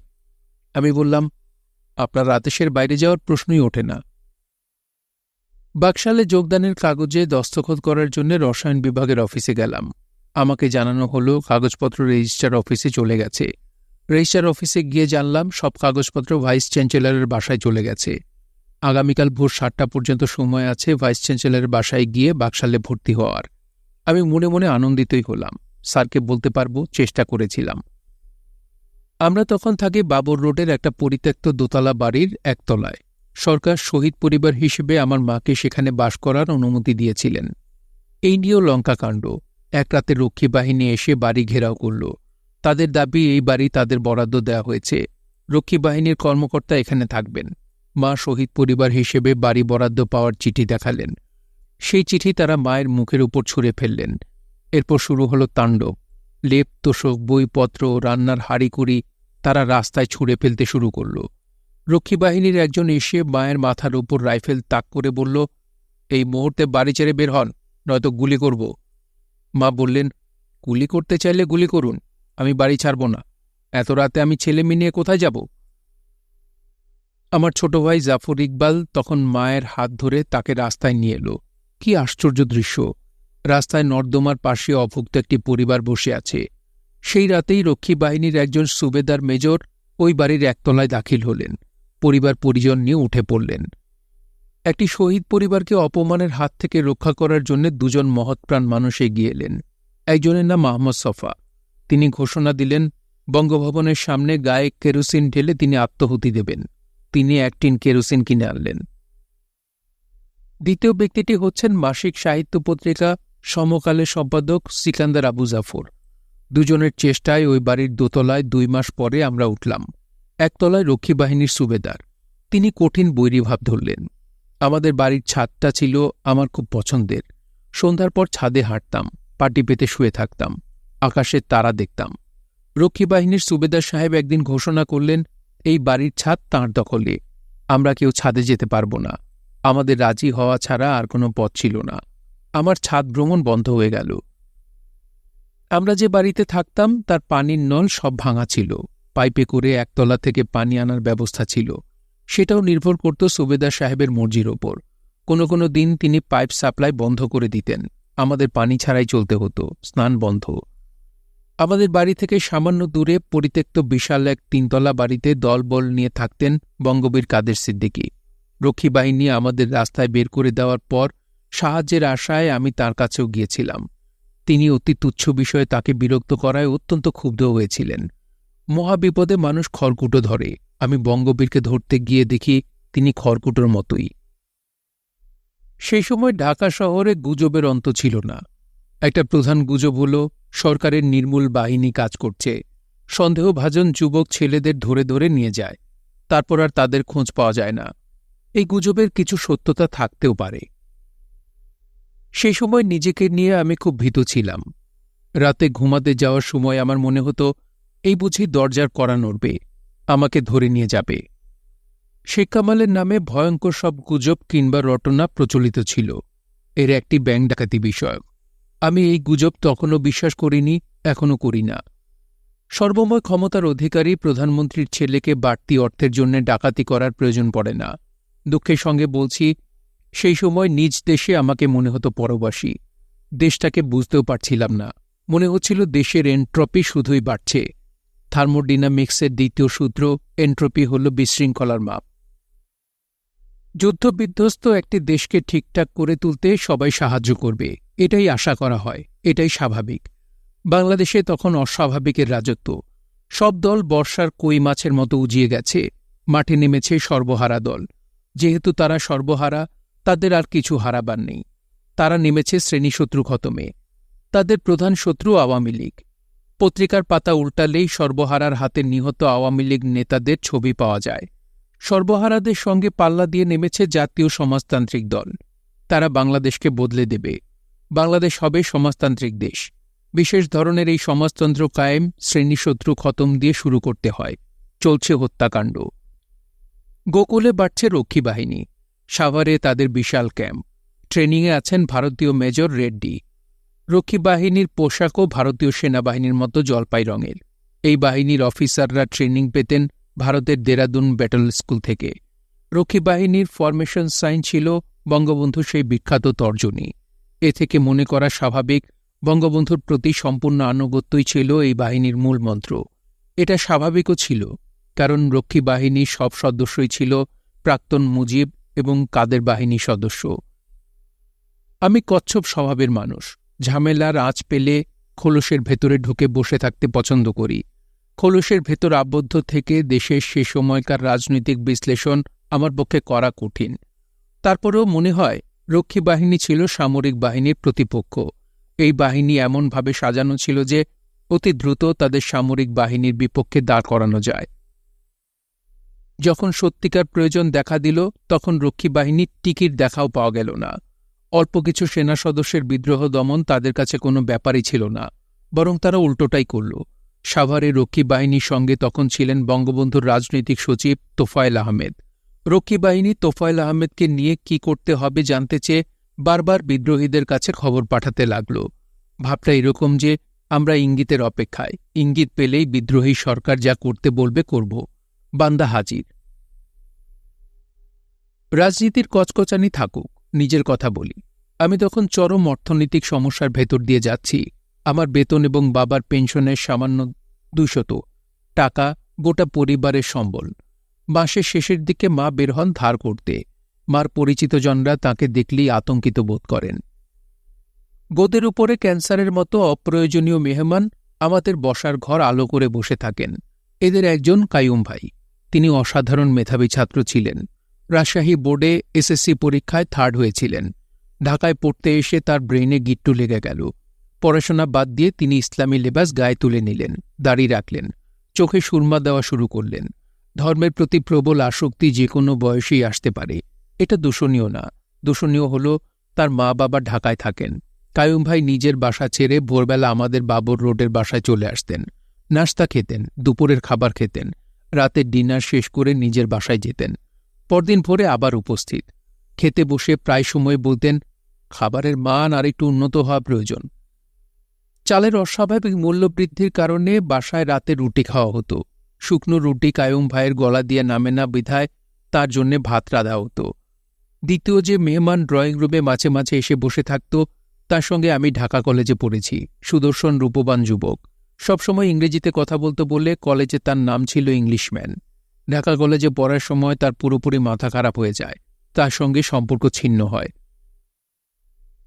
আমি বললাম, আপনার আদেশের বাইরে যাওয়ার প্রশ্নই ওঠে না। বাকশালে যোগদানের কাগজে দস্তখত করার জন্য রসায়ন বিভাগের অফিসে গেলাম। আমাকে জানানো হলো কাগজপত্র রেজিস্ট্রার অফিসে চলে গেছে। রেজিস্ট্রার অফিসে গিয়ে জানলাম সব কাগজপত্র ভাইস চ্যান্সেলরের বাসায় চলে গেছে। আগামীকাল ভোর 7টা পর্যন্ত সময় আছে ভাইস চ্যান্সেলরের বাসায় গিয়ে বাকশালে ভর্তি হওয়ার। আমি মনে মনে আনন্দিতই হলাম। স্যারকে বলতে পারব চেষ্টা করেছিলাম। আমরা তখন থাকি বাবর রোডের একটা পরিত্যক্ত দোতলা বাড়ির একতলায়। সরকার শহীদ পরিবার হিসেবে আমার মাকে সেখানে বাস করার অনুমতি দিয়েছিলেন। এই নিয়েও লঙ্কাকাণ্ড। এক রাতে রক্ষী বাহিনী এসে বাড়ি ঘেরাও করল। তাদের দাবি এই বাড়ি তাদের বরাদ্দ দেওয়া হয়েছে, রক্ষী বাহিনীর কর্মকর্তা এখানে থাকবেন। মা শহীদ পরিবার হিসেবে বাড়ি বরাদ্দ পাওয়ার চিঠি দেখালেন। সেই চিঠি তারা মায়ের মুখের উপর ছুঁড়ে ফেললেন। এরপর শুরু হলো তাণ্ডব। লেপ তোষক, বইপত্র, রান্নার হাঁড়িকুড়ি তারা রাস্তায় ছুঁড়ে ফেলতে শুরু করল। রক্ষী বাহিনীর একজন এসে মায়ের মাথার উপর রাইফেল তাক করে বলল, এই মুহূর্তে বাড়ি ছেড়ে বের হন, নয়তো গুলি করব। মা বললেন, গুলি করতে চাইলে গুলি করুন, আমি বাড়ি ছাড়ব না। এত রাতে আমি ছেলে মেয়ে নিয়ে কোথায় যাব? আমার ছোট ভাই জাফর ইকবাল তখন মায়ের হাত ধরে তাকে রাস্তায় নিয়ে এলো। কি আশ্চর্য দৃশ্য! রাস্তায় নর্দমার পাশে অভুক্ত একটি পরিবার বসে আছে। সেই রাতেই রক্ষী বাহিনীর একজন সুবেদার মেজর ওই বাড়ির একতলায় দাখিল হলেন। পরিবার পরিজন নিয়ে উঠে পড়লেন। একটি শহীদ পরিবারকে অপমানের হাত থেকে রক্ষা করার জন্য দুজন মহৎপ্রাণ মানুষ এগিয়ে এলেন। একজনের নাম আহমদ সফা। তিনি ঘোষণা দিলেন, বঙ্গভবনের সামনে গায়ে কেরোসিন ঢেলে তিনি আত্মহুতি দেবেন। তিনি 1 টিন কেরোসিন কিনে আনলেন। দ্বিতীয় ব্যক্তিটি হচ্ছেন মাসিক সাহিত্য পত্রিকা সমকালের সম্পাদক সিকান্দার আবু জাফর। দুজনের চেষ্টায় ওই বাড়ির দোতলায় 2 মাস পরে আমরা উঠলাম। একতলায় রক্ষী বাহিনীর সুবেদার। তিনি কঠিন বৈরীভাব ধরলেন। আমাদের বাড়ির ছাদটা ছিল আমার খুব পছন্দের। সন্ধ্যার পর ছাদে হাঁটতাম, পাটি পেতে শুয়ে থাকতাম, আকাশের তারা দেখতাম। রক্ষী বাহিনীর সুবেদার সাহেব একদিন ঘোষণা করলেন, এই বাড়ির ছাদ তাঁর দখলে, আমরা কেউ ছাদে যেতে পারব না। আমাদের রাজি হওয়া ছাড়া আর কোনো পথ ছিল না। আমার ছাদ ভ্রমণ বন্ধ হয়ে গেল। আমরা যে বাড়িতে থাকতাম তার পানির নল সব ভাঙা ছিল। পাইপে করে একতলা থেকে পানি আনার ব্যবস্থা ছিল। সেটাও নির্ভর করত সুবেদার সাহেবের মর্জির ওপর। কোনো কোনো দিন তিনি পাইপ সাপ্লাই বন্ধ করে দিতেন। আমাদের পানি ছাড়াই চলতে হতো, স্নান বন্ধ। আমাদের বাড়ি থেকে সামান্য দূরে পরিত্যক্ত বিশাল এক 3তলা বাড়িতে দলবল নিয়ে থাকতেন বঙ্গবীর কাদের সিদ্দিকী। রক্ষী বাহিনী আমাদের রাস্তায় বের করে দেওয়ার পর সাহায্যের আশায় আমি তাঁর কাছেও গিয়েছিলাম। তিনি অতি তুচ্ছ বিষয়ে তাকে বিরক্ত করায় অত্যন্ত ক্ষুব্ধ হয়েছিলেন। মহাবিপদে মানুষ খড়কুটো ধরে, আমি বঙ্গবীরকে ধরতে গিয়ে দেখি তিনি খড়কুটোর মতোই। সেই সময় ঢাকা শহরে গুজবের অন্ত ছিল না। একটা প্রধান গুজব হল সরকারের নির্মূল বাহিনী কাজ করছে, সন্দেহভাজন যুবক ছেলেদের ধরে ধরে নিয়ে যায়, তারপর আর তাদের খোঁজ পাওয়া যায় না। এই গুজবের কিছু সত্যতা থাকতেও পারে। সেই সময় নিজেকে নিয়ে আমি খুব ভীত ছিলাম। রাতে ঘুমাতে যাওয়ার সময় আমার মনে হতো এই বুঝি দরজার কড়া নড়বে, আমাকে ধরে নিয়ে যাবে। শেখ কামালের নামে ভয়ঙ্কর সব গুজব কিংবা রটনা প্রচলিত ছিল। এর একটি ব্যাংক ডাকাতি বিষয়ক। আমি এই গুজব তখনও বিশ্বাস করিনি, এখনও করি না। সর্বময় ক্ষমতার অধিকারী প্রধানমন্ত্রীর ছেলেকে বাড়তি অর্থের জন্য ডাকাতি করার প্রয়োজন পড়ে না। দুঃখের সঙ্গে বলছি, সেই সময় নিজ দেশে আমাকে মনে হতো পরবাসী। দেশটাকে বুঝতেও পারছিলাম না। মনে হচ্ছিল দেশের এন্ট্রপি শুধুই বাড়ছে। থার্মোডিনামিক্সের দ্বিতীয় সূত্র, এন্ট্রপি হল বিশৃঙ্খলার মাপ। যুদ্ধবিধ্বস্ত একটি দেশকে ঠিকঠাক করে তুলতে সবাই সাহায্য করবে, এটাই আশা করা হয়, এটাই স্বাভাবিক। বাংলাদেশে তখন অস্বাভাবিকের রাজত্ব। সব দল বর্ষার কই মাছের মতো উজিয়ে গেছে। মাঠে নেমেছে সর্বহারা দল। যেহেতু তারা সর্বহারা, তাদের আর কিছু হারাবার নেই। তারা নেমেছে শ্রেণীশত্রু খতমে। তাদের প্রধান শত্রু আওয়ামী লীগ। পত্রিকার পাতা উল্টালেই সর্বহারার হাতে নিহত আওয়ামী লীগ নেতাদের ছবি পাওয়া যায়। সর্বহারাদের সঙ্গে পাল্লা দিয়ে নেমেছে জাতীয় সমাজতান্ত্রিক দল। তারা বাংলাদেশকে বদলে দেবে। বাংলাদেশ হবে সমাজতান্ত্রিক দেশ। বিশেষ ধরনের এই সমাজতন্ত্র কায়েম শ্রেণীশত্রু খতম দিয়ে শুরু করতে হয়। চলছে হত্যাকাণ্ড। গোকুলে বাড়ছে রক্ষী বাহিনী। সাভারে তাদের বিশাল ক্যাম্প। ট্রেনিংয়ে আছেন ভারতীয় মেজর রেড্ডি। রক্ষী বাহিনীর পোশাকও ভারতীয় সেনাবাহিনীর মতো জলপাই রঙের। এই বাহিনীর অফিসাররা ট্রেনিং পেতেন ভারতের দেরাদুন ব্যাটল স্কুল থেকে। রক্ষী বাহিনীর ফরমেশন সাইন ছিল বঙ্গবন্ধু সেই বিখ্যাত তর্জনী। এ থেকে মনে করা স্বাভাবিক বঙ্গবন্ধুর প্রতি সম্পূর্ণ আনুগত্যই ছিল এই বাহিনীর মূল মন্ত্র। এটা স্বাভাবিকও ছিল, কারণ রক্ষী বাহিনীর সব সদস্যই ছিল প্রাক্তন মুজিব এবং কাদের বাহিনী সদস্য। আমি কচ্ছপ স্বভাবের মানুষ। ঝামেলার আঁচ পেলে খোলসের ভেতরে ঢুকে বসে থাকতে পছন্দ করি। খোলসের ভেতর আবদ্ধ থেকে দেশের সে সময়কার রাজনৈতিক বিশ্লেষণ আমার পক্ষে করা কঠিন। তারপরেও মনে হয় রক্ষী বাহিনী ছিল সামরিক বাহিনীর প্রতিপক্ষ। এই বাহিনী এমনভাবে সাজানো ছিল যে অতি দ্রুত তাদের সামরিক বাহিনীর বিপক্ষে দাঁড় করানো যায়। যখন সত্যিকার প্রয়োজন দেখা দিল, তখন রক্ষী বাহিনীর টিকির দেখাও পাওয়া গেল না। অল্প কিছু সেনা সদস্যের বিদ্রোহ দমন তাদের কাছে কোনো ব্যাপারই ছিল না, বরং তারা উল্টোটাই করল। সাভারে রক্ষী বাহিনীর সঙ্গে তখন ছিলেন বঙ্গবন্ধুর রাজনৈতিক সচিব তোফায়েল আহমেদ। রক্ষী বাহিনী তোফায়েল আহমেদকে নিয়ে কি করতে হবে জানতে চেয়ে বারবার বিদ্রোহীদের কাছে খবর পাঠাতে লাগল। ভাবটা এরকম যে আমরা ইঙ্গিতের অপেক্ষায়, ইঙ্গিত পেলেই বিদ্রোহী সরকার যা করতে বলবে করব। বান্দা হাজির। রাজনীতির কচকচানি থাকুক, নিজের কথা বলি। আমি তখন চরম অর্থনৈতিক সমস্যার ভেতর দিয়ে যাচ্ছি। আমার বেতন এবং বাবার পেনশনের সামান্য 200 টাকা গোটা পরিবারের সম্বল। মাসের শেষের দিকে মা বের হন ধার করতে। মার পরিচিতজনরা তাঁকে দেখলেই আতঙ্কিত বোধ করেন। গোদের উপরে ক্যান্সারের মতো অপ্রয়োজনীয় মেহমান আমাদের বসার ঘর আলো করে বসে থাকেন। এদের একজন কাইয়ুম ভাই। তিনি অসাধারণ মেধাবী ছাত্র ছিলেন। রাজশাহী বোর্ডে এসএসসি পরীক্ষায় 3rd হয়েছিলেন। ঢাকায় পড়তে এসে তার ব্রেইনে গিট্টু লেগে গেল। পড়াশোনা বাদ দিয়ে তিনি ইসলামী লেবাস গায়ে তুলে নিলেন, দাড়ি রাখলেন, চোখে সুরমা দেওয়া শুরু করলেন। ধর্মের প্রতি প্রবল আসক্তি যে কোনো বয়সেই আসতে পারে, এটা দূষণীয় না। দূষণীয় হল তার মা বাবা ঢাকায় থাকেন। কাইয়ুম ভাই নিজের বাসা ছেড়ে ভোরবেলা আমাদের বাবর রোডের বাসায় চলে আসতেন। নাশতা খেতেন, দুপুরের খাবার খেতেন, রাতের ডিনার শেষ করে নিজের বাসায় যেতেন। পরদিন ভোরে আবার উপস্থিত। খেতে বসে প্রায় সময় বলতেন, খাবারের মান আর একটু উন্নত হওয়া প্রয়োজন। চালের অস্বাভাবিক মূল্যবৃদ্ধির কারণে বাসায় রাতে রুটি খাওয়া হতো। শুকনো রুটি কাইয়ুম ভাইয়ের গলা দিয়ে নামে না বিধায় তার জন্যে ভাত রাঁধা হতো। দ্বিতীয় যে মেহমান ড্রয়িং রুমে মাঝে মাঝে এসে বসে থাকত, তার সঙ্গে আমি ঢাকা কলেজে পড়েছি। সুদর্শন রূপবান যুবক, সবসময় ইংরেজিতে কথা বলতে বললে কলেজে তার নাম ছিল ইংলিশম্যান। ঢাকা কলেজে পড়ার সময় তার পুরোপুরি মাথা খারাপ হয়ে যায়। তার সঙ্গে সম্পর্ক ছিন্ন হয়।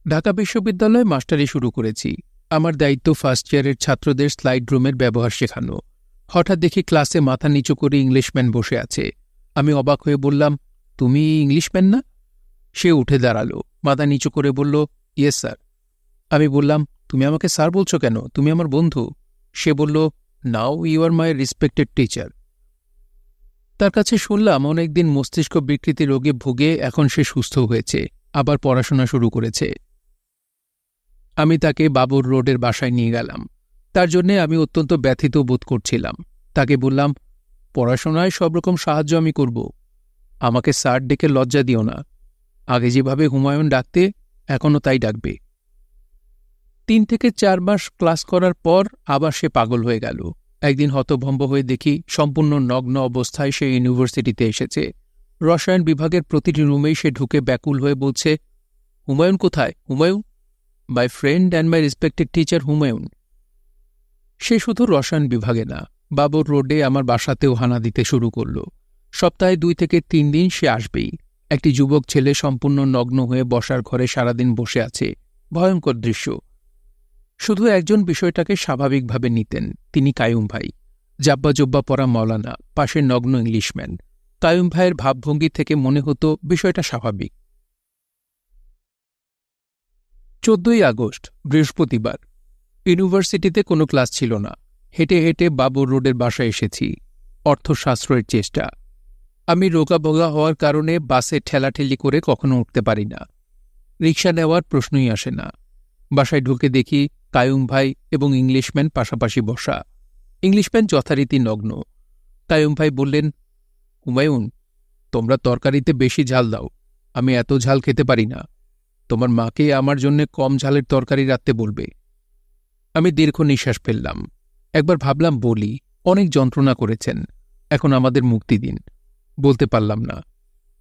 ঢাকা বিশ্ববিদ্যালয়ে মাস্টারি শুরু করেছি। আমার দায়িত্ব ফার্স্ট ইয়ারের ছাত্রদের স্লাইড রুমের ব্যবহার শেখানো। হঠাৎ দেখি ক্লাসে মাথা নিচু করে ইংলিশম্যান বসে আছে। আমি অবাক হয়ে বললাম, তুমি ইংলিশম্যান না? সে উঠে দাঁড়ালো, মাথা নিচু করে বলল, ইয়েস স্যার। আমি বললাম, তুমি আমাকে স্যার বলছো কেন? তুমি আমার বন্ধু। সে বলল, now you are my respected teacher. তার কাছে শুনলাম অনেকদিন মস্তিষ্ক বিকৃতি রোগে ভুগে এখন সে সুস্থ হয়েছে, আবার পড়াশোনা শুরু করেছে। আমি তাকে বাবুর রোডের বাসায় নিয়ে গেলাম। তার জন্যে আমি অত্যন্ত ব্যথিত বোধ করছিলাম। তাকে বললাম, পড়াশোনায় সব রকম সাহায্য আমি করব, আমাকে স্যার ডেকে লজ্জা দিও না। আগে যেভাবে হুমায়ুন ডাকতে, এখনও তাই ডাকবে। 3 থেকে 4 মাস ক্লাস করার পর আবার সে পাগল হয়ে গেল। একদিন হতভম্ব হয়ে দেখি সম্পূর্ণ নগ্ন অবস্থায় সে ইউনিভার্সিটিতে এসেছে। রসায়ন বিভাগের প্রতিটি রুমেই সে ঢুকে ব্যাকুল হয়ে বলছে, হুমায়ুন কোথায়? Humayun, my friend and my respected teacher Humayun. সে শুধু রসায়ন বিভাগে না, বাবুর রোডে আমার বাসাতেও হানা দিতে শুরু করল। সপ্তাহে 2 থেকে 3 দিন সে আসবেই। একটি যুবক ছেলে সম্পূর্ণ নগ্ন হয়ে বসার ঘরে সারাদিন বসে আছে। ভয়ঙ্কর দৃশ্য। শুধু একজন বিষয়টাকে স্বাভাবিকভাবে নিতেন, তিনি কায়ুম ভাই। জাব্বা জব্বা পরা মওলানা, পাশে নগ্ন ইংলিশম্যান। কায়ুম ভাইয়ের ভাবভঙ্গি থেকে মনে হতো বিষয়টা স্বাভাবিক। 14ই আগস্ট, বৃহস্পতিবার। ইউনিভার্সিটিতে কোনো ক্লাস ছিল না। হেঁটে হেঁটে বাবুর রোডের বাসায় এসেছি। অর্থশাস্ত্রের চেষ্টা। আমি রোগাবোগা হওয়ার কারণে বাসে ঠেলাঠেলি করে কখনো উঠতে পারি না। রিকশা নেওয়ার প্রশ্নই আসে না। বাসায় ঢুকে দেখি কায়ুম ভাই এবং ইংলিশম্যান পাশাপাশি বসা। ইংলিশম্যান যথারীতি নগ্ন। কায়ুম ভাই বললেন, হুমায়ুন, তোমরা তরকারিতে বেশি ঝাল দাও, আমি এত ঝাল খেতে পারি না। তোমার মাকে আমার জন্য কম ঝালের তরকারি রাখতে বলবে। আমি দীর্ঘ নিঃশ্বাস ফেললাম। একবার ভাবলাম বলি, অনেক যন্ত্রণা করেছেন, এখন আমাদের মুক্তি দিন। বলতে পারলাম না।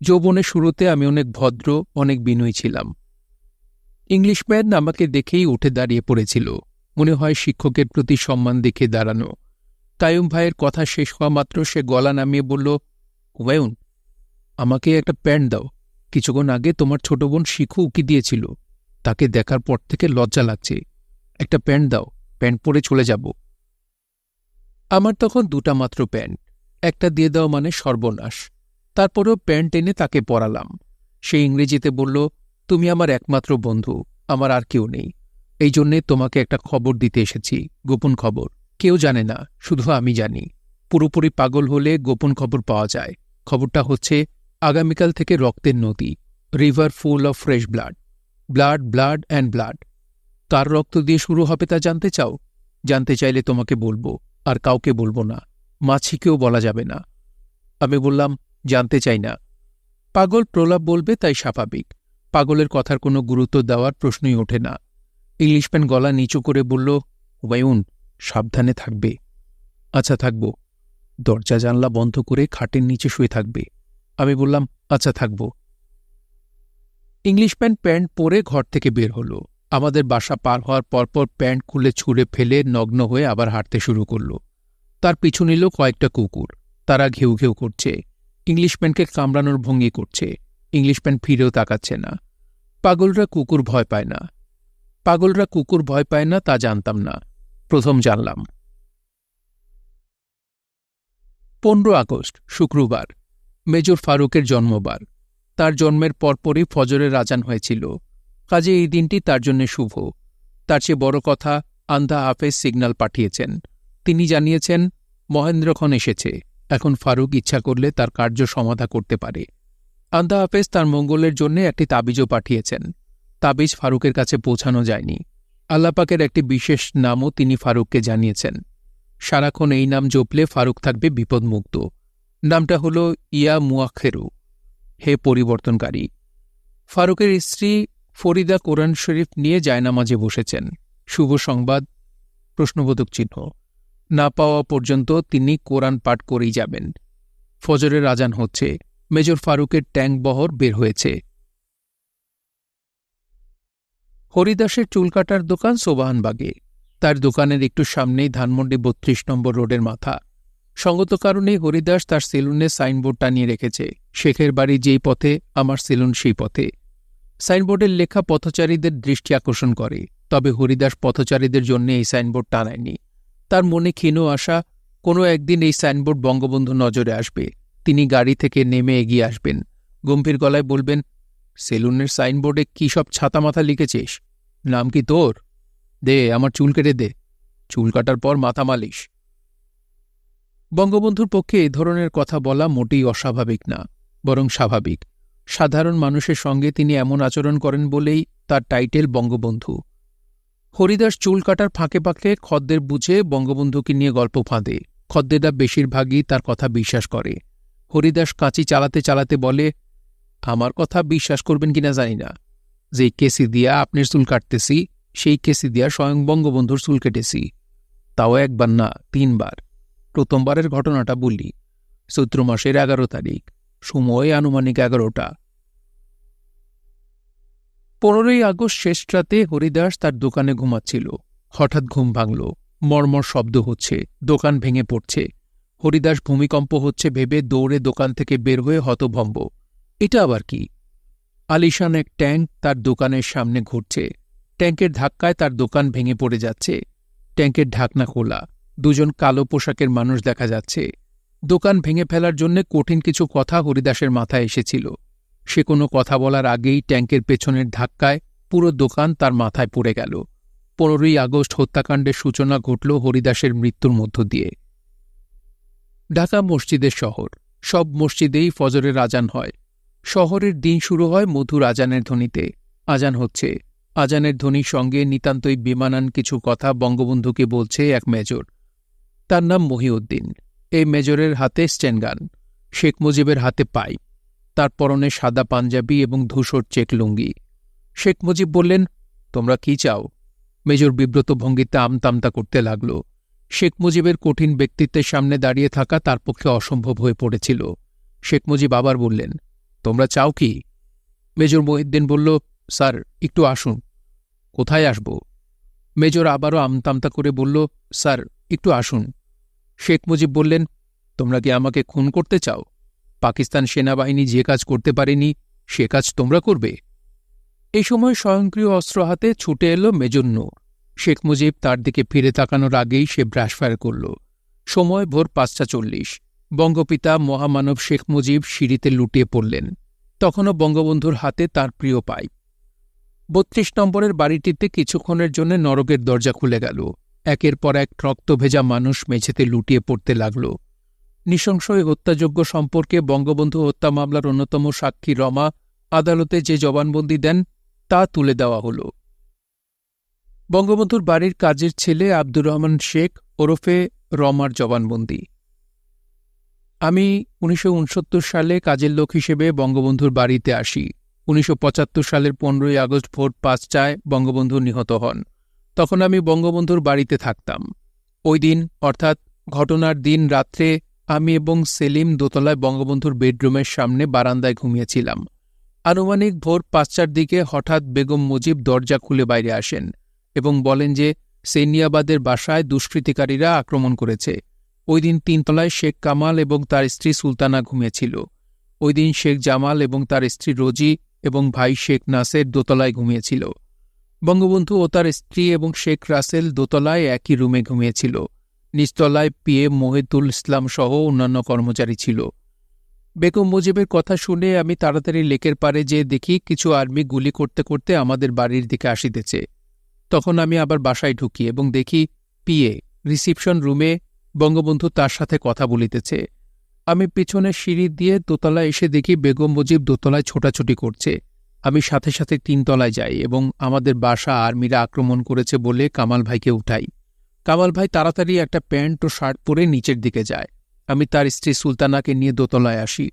যৌবনের শুরুতে আমি অনেক ভদ্র, অনেক বিনয়ী ছিলাম। ইংলিশম্যান আমাকে দেখেই উঠে দাঁড়িয়ে পড়েছিল, মনে হয় শিক্ষকের প্রতি সম্মান দেখে দাঁড়ানো। কায়ুম ভাইয়ের কথা শেষ হওয়া মাত্র সে গলা নামিয়ে বলল, হুমায়ুন, আমাকে একটা প্যান্ট দাও। কিছুক্ষণ আগে তোমার ছোট বোন শিখু উকি দিয়েছিল, তাকে দেখার পর থেকে লজ্জা লাগছে। একটা প্যান্ট দাও, প্যান্ট পরে চলে যাব। আমার তখন 2টা মাত্র প্যান্ট, একটা দিয়ে দাও মানে সর্বনাশ। তারপরেও প্যান্ট এনে তাকে পরালাম। সে ইংরেজিতে বলল, তুমি আমার একমাত্র বন্ধু, আমার আর কেউ নেই। এই জন্যে তোমাকে একটা খবর দিতে এসেছি, গোপন খবর। কেউ জানে না, শুধু আমি জানি। পুরোপুরি পাগল হলে গোপন খবর পাওয়া যায়। খবরটা হচ্ছে, আগামীকাল থেকে রক্তের নদী, river full of fresh blood. Blood, blood and blood. কার রক্ত দিয়ে শুরু হবে তা জানতে চাও? জানতে চাইলে তোমাকে বলবো, আর কাউকে বলবো না। মাছিকেও বলা যাবে না। আমি বললাম, জানতে চাই না। পাগল প্রলাপ বলবে, তাই স্বাভাবিক। পাগলের কথার কোনো গুরুত্ব দেওয়ার প্রশ্নই ওঠে না। ইংলিশম্যান গলা নিচু করে বলল, হুমায়ুন, সাবধানে থাকবে। আচ্ছা থাকব। দরজা জানলা বন্ধ করে খাটের নিচে শুয়ে থাকবে। আমি বললাম, আচ্ছা থাকব। ইংলিশম্যান প্যান্ট পরে ঘর থেকে বের হল। আমাদের বাসা পার হওয়ার পরপর প্যান্ট খুলে ছুঁড়ে ফেলে নগ্ন হয়ে আবার হাঁটতে শুরু করল। তার পিছু নিল কয়েকটা কুকুর। তারা ঘেউ ঘেউ করছে, ইংলিশম্যানকে কামড়ানোর ভঙ্গি করছে। ইংলিশম্যান ফিরেও তাকাচ্ছে না। পাগলরা কুকুর ভয় পায় না। পাগলরা কুকুর ভয় পায় না তা জানতাম না, প্রথম জানলাম। 15 আগস্ট, শুক্রবার। মেজর ফারুকের জন্মবার। তার জন্মের পরপরই ফজরের আজান হয়েছিল। কাজে এই দিনটি তার জন্য শুভ। তার চেয়ে বড় কথা, আন্ধা হাফেজ সিগন্যাল পাঠিয়েছেন। তিনি জানিয়েছেন, মহেন্দ্রক্ষণ এসেছে, এখন ফারুক ইচ্ছা করলে তার কার্য সমাধা করতে পারে। আন্ধা হাফেজ তার মঙ্গলের জন্য একটি তাবিজও পাঠিয়েছেন। তাবিজ ফারুকের কাছে পৌঁছানো যায়নি। আল্লাপাকের একটি বিশেষ নামও তিনি ফারুককে জানিয়েছেন। সারাক্ষণ এই নাম জপলে ফারুক থাকবে বিপদমুক্ত। নামটা হল ইয়া মুয়াক্ষেরু, হে পরিবর্তনকারী। ফারুকের স্ত্রী ফরিদা কোরআন শরীফ নিয়ে জায়নামাজে বসেছেন। শুভ সংবাদ? প্রশ্নবোধক চিহ্ন। না পাওয়া পর্যন্ত তিনি কোরআন পাঠ করেই যাবেন। ফজরের আজান হচ্ছে। মেজর ফারুকের ট্যাঙ্ক বহর বের হয়েছে। হরিদাসের চুল কাটার দোকান সোবাহানবাগে। তার দোকানের একটু সামনেই ধানমন্ডি 32 নম্বর রোডের মাথা। সঙ্গত কারণেই হরিদাস তার সেলুনে সাইনবোর্ড টানিয়ে রেখেছে, শেখের বাড়ি যেই পথে, আমার সেলুন সেই পথে। সাইনবোর্ডের লেখা পথচারীদের দৃষ্টি আকর্ষণ করে, তবে হরিদাস পথচারীদের জন্য এই সাইনবোর্ড টানায়নি। তার মনে ক্ষীণ আশা, কোনো একদিন এই সাইনবোর্ড বঙ্গবন্ধু নজরে আসবে, তিনি গাড়ি থেকে নেমে এগিয়ে আসবেন, গম্ভীর গলায় বলবেন, সেলুনের সাইনবোর্ডে কী সব ছাতা মাথা লিখেছিস? নাম কি তোর? দে, আমার চুল কেটে দে, চুল কাটার পর মাথা মালিশ। বঙ্গবন্ধুর পক্ষে এ ধরনের কথা বলা মোটেই অস্বাভাবিক না, বরং স্বাভাবিক। সাধারণ মানুষের সঙ্গে তিনি এমন আচরণ করেন বলেই তার টাইটেল বঙ্গবন্ধু। হরিদাস চুল কাটার ফাঁকে ফাঁকে খদ্দের বুঝে বঙ্গবন্ধুকে নিয়ে গল্প ফাঁদে। খদ্দেররা বেশিরভাগই তার কথা বিশ্বাস করে। হরিদাস কাঁচি চালাতে চালাতে বলে, আমার কথা বিশ্বাস করবেন কিনা জানি না, যেই কেসি দিয়া আপনার চুল কাটতেছি সেই কেসি দিয়া স্বয়ং বঙ্গবন্ধুর চুল কেটেছি, তাও একবার না 3 বার। প্রথমবারের ঘটনাটা বলি। চৈত্র মাসের 11 তারিখ, সময় আনুমানিক 11টা। 15ই আগস্ট শেষ রাতে হরিদাস তার দোকানে ঘুমাচ্ছিল। হঠাৎ ঘুম ভাঙল। মর্মর শব্দ হচ্ছে, দোকান ভেঙে পড়ছে। হরিদাস ভূমিকম্প হচ্ছে ভেবে দৌড়ে দোকান থেকে বের হয়ে হতভম্ব। এটা আবার কি? আলিশান এক ট্যাঙ্ক তার দোকানের সামনে ঘুরছে। ট্যাঙ্কের ধাক্কায় তার দোকান ভেঙে পড়ে যাচ্ছে। ট্যাঙ্কের ঢাকনা খোলা, 2 জন কালো পোশাকের মানুষ দেখা যাচ্ছে। দোকান ভেঙে ফেলার জন্য কঠিন কিছু কথা হরিদাসের মাথায় এসেছিল। সে কোনো কথা বলার আগেই ট্যাঙ্কের পেছনের ধাক্কায় পুরো দোকান তার মাথায় পড়ে গেল। 15ই আগস্ট হত্যাকাণ্ডের সূচনা ঘটল হরিদাসের মৃত্যুর মধ্য দিয়ে। ঢাকা মসজিদের শহর। সব মসজিদেই ফজরের আজান হয়। শহরের দিন শুরু হয় মধুর আজানের ধ্বনিতে। আজান হচ্ছে। আজানের ধ্বনির সঙ্গে নিতান্তই বেমানান কিছু কথা বঙ্গবন্ধুকে বলছে এক মেজর। তার নাম মহিউদ্দিন। এই মেজরের হাতে স্টেনগান, শেখ মুজিবের হাতে পাইপ, তার পরনে সাদা পাঞ্জাবি এবং ধূসর চেক লুঙ্গি। শেখ মুজিব বললেন, তোমরা কি চাও? মেজর বিব্রত ভঙ্গিতে আমতামতা করতে লাগল। শেখ মুজিবের কঠিন ব্যক্তিত্বের সামনে দাঁড়িয়ে থাকা তার পক্ষে অসম্ভব হয়ে পড়েছিল। শেখ মুজিব আবার বললেন, তোমরা চাও কি? মেজর মহিউদ্দিন বলল, স্যার একটু আসুন। কোথায় আসব? মেজর আবারও আমতামতা করে বলল, স্যার একটু আসুন। শেখ মুজিব বললেন, তোমরা কি আমাকে খুন করতে চাও? পাকিস্তান সেনাবাহিনী যে কাজ করতে পারেনি সে কাজ তোমরা করবে? এই সময় স্বয়ংক্রিয় অস্ত্র হাতে ছুটে এলো মেজর নূর। শেখ মুজিব তার দিকে ফিরে তাকানোর আগেই সে ব্রাশফায়ার করল। সময় ভোর 5:40। বঙ্গপিতা মহামানব শেখ মুজিব সিঁড়িতে লুটিয়ে পড়লেন। তখনও বঙ্গবন্ধুর হাতে তার প্রিয় পাইপ। 32 নম্বরের বাড়িটিতে কিছুক্ষণের জন্য নরকের দরজা খুলে গেল। একের পর এক রক্তভেজা মানুষ মেঝেতে লুটিয়ে পড়তে লাগল। নৃশংস এই হত্যাযজ্ঞ সম্পর্কে বঙ্গবন্ধু হত্যা মামলার অন্যতম সাক্ষী রমা আদালতে যে জবানবন্দি দেন তা তুলে দেওয়া হল। বঙ্গবন্ধুর বাড়ির কাজের ছেলে আব্দুর রহমান শেখ ওরফে রমার জবানবন্দি। আমি 1969 সালে কাজের লোক হিসেবে বঙ্গবন্ধুর বাড়িতে আসি। 1975 সালের 15ই আগস্ট ভোর 5টায় বঙ্গবন্ধু নিহত হন। তখন আমি বঙ্গবন্ধুর বাড়িতে থাকতাম। ওই দিন অর্থাৎ ঘটনার দিন রাত্রে আমি এবং সেলিম দোতলায় বঙ্গবন্ধুর বেডরুমের সামনে বারান্দায় ঘুমিয়েছিলাম। আনুমানিক ভোর 5টার দিকে হঠাৎ বেগম মুজিব দরজা খুলে বাইরে আসেন এবং বলেন যে সেনিয়াবাদের বাসায় দুষ্কৃতিকারীরা আক্রমণ করেছে। ওই দিন 3 তলায় শেখ কামাল এবং তার স্ত্রী সুলতানা ঘুমিয়েছিল। ওই দিন শেখ জামাল এবং তার স্ত্রী রোজি এবং ভাই শেখ নাসের দোতলায় ঘুমিয়েছিল। বঙ্গবন্ধু ও তার স্ত্রী এবং শেখ রাসেল দোতলায় একই রুমে ঘুমিয়েছিল। নিচতলায় পিএম মহিতুল ইসলাম সহ অন্যান্য কর্মচারী ছিল। বেগম মুজিবের কথা শুনে আমি তাড়াতাড়ি লেকের পাড়ে যেয়ে দেখি কিছু আর্মি গুলি করতে করতে আমাদের বাড়ির দিকে আসিতেছে। তখন আমি আবার বাসায় ঢুকি এবং দেখি পিএ রিসিপশন রুমে বঙ্গবন্ধু তার সাথে কথা বলিতেছে। আমি পিছনে সিঁড়ি দিয়ে দোতলায় এসে দেখি বেগম মুজিব দোতলায় ছোটাছুটি করছে। আমি সাথে সাথে 3 তলায় যাই এবং আমাদের বাসা আর্মিরা আক্রমণ করেছে বলে কামাল ভাইকে উঠাই। কামাল ভাই তাড়াতাড়ি একটা প্যান্ট ও শার্ট পরে নিচের দিকে যায়। আমি তার স্ত্রী সুলতানাকে নিয়ে দোতলায় আসি।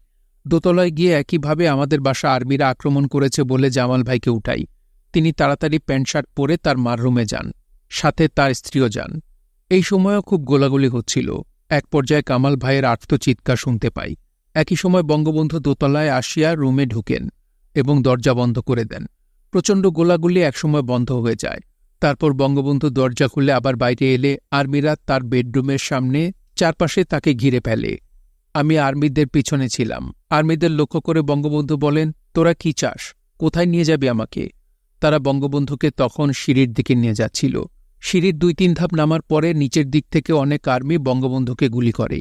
দোতলায় গিয়ে একইভাবে আমাদের বাসা আর্মিরা আক্রমণ করেছে বলে জামাল ভাইকে উঠাই। তিনি তাড়াতাড়ি প্যান্ট শার্ট পরে তার মার রুমে যান, সাথে তার স্ত্রীও যান। এই সময়ও খুব গোলাগুলি হচ্ছিল। এক পর্যায়ে কামাল ভাইয়ের আর্তচিৎকার শুনতে পাই। একই সময় বঙ্গবন্ধু দোতলায় আসিয়া রুমে ঢুকেন এবং দরজা বন্ধ করে দেন। প্রচণ্ড গোলাগুলি একসময় বন্ধ হয়ে যায়। তারপর বঙ্গবন্ধু দরজা খুলে আবার বাইরে এলে আর্মিরা তার বেডরুমের সামনে চারপাশে তাকে ঘিরে ফেলে। আমি আর্মিদের পিছনে ছিলাম। আর্মিদের লক্ষ্য করে বঙ্গবন্ধু বলেন, তোরা কি চাস? কোথায় নিয়ে যাবি আমাকে? তারা বঙ্গবন্ধুকে তখন সিঁড়ির দিকে নিয়ে যাচ্ছিল। সিঁড়ির 2-3 ধাপ নামার পরে নিচের দিক থেকে অনেক আর্মি বঙ্গবন্ধুকে গুলি করে।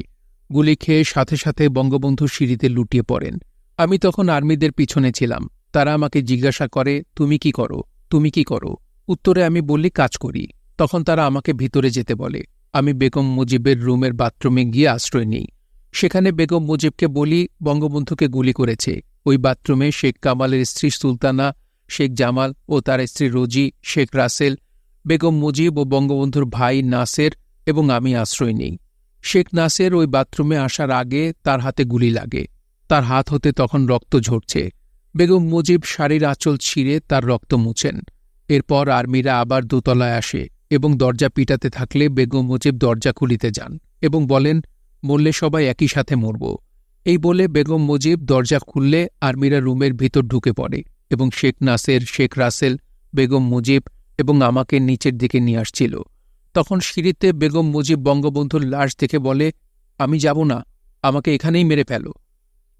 গুলি খেয়ে সাথে সাথে বঙ্গবন্ধু সিঁড়িতে লুটিয়ে পড়েন। আমি তখন আর্মিদের পিছনে ছিলাম। তারা আমাকে জিজ্ঞাসা করে, তুমি কি করো, তুমি কি করো? উত্তরে আমি বললি, কাজ করি। তখন তারা আমাকে ভিতরে যেতে বলে। আমি বেগম মুজিবের রুমের বাথরুমে গিয়ে আশ্রয় নিই। সেখানে বেগম মুজিবকে বলি, বঙ্গবন্ধুকে গুলি করেছে। ওই বাথরুমে শেখ কামালের স্ত্রী সুলতানা, শেখ জামাল ও তার স্ত্রী রোজি, শেখ রাসেল, বেগম মুজিব ও বঙ্গবন্ধুর ভাই নাসের এবং আমি আশ্রয় নিই। শেখ নাসের ওই বাথরুমে আসার আগে তার হাতে গুলি লাগে। তার হাত হতে তখন রক্ত ঝরছে। বেগম মুজিব শাড়ির আঁচল ছিঁড়ে তার রক্ত মুছেন। এরপর আর্মিরা আবার দোতলায় আসে এবং দরজা পিটাতে থাকলে বেগম মুজিব দরজা খুলিতে যান এবং বলেন, মরলে সবাই একই সাথে মরব। এই বলে বেগম মুজিব দরজা খুললে আর্মিরা রুমের ভিতর ঢুকে পড়ে এবং শেখ নাসের, শেখ রাসেল, বেগম মুজিব এবং আমাকে নিচের দিকে নিয়ে আসছিল। তখন সিঁড়িতে বেগম মুজিব বঙ্গবন্ধুর লাশ দেখে বলে, আমি যাব না, আমাকে এখানেই মেরে ফেলো।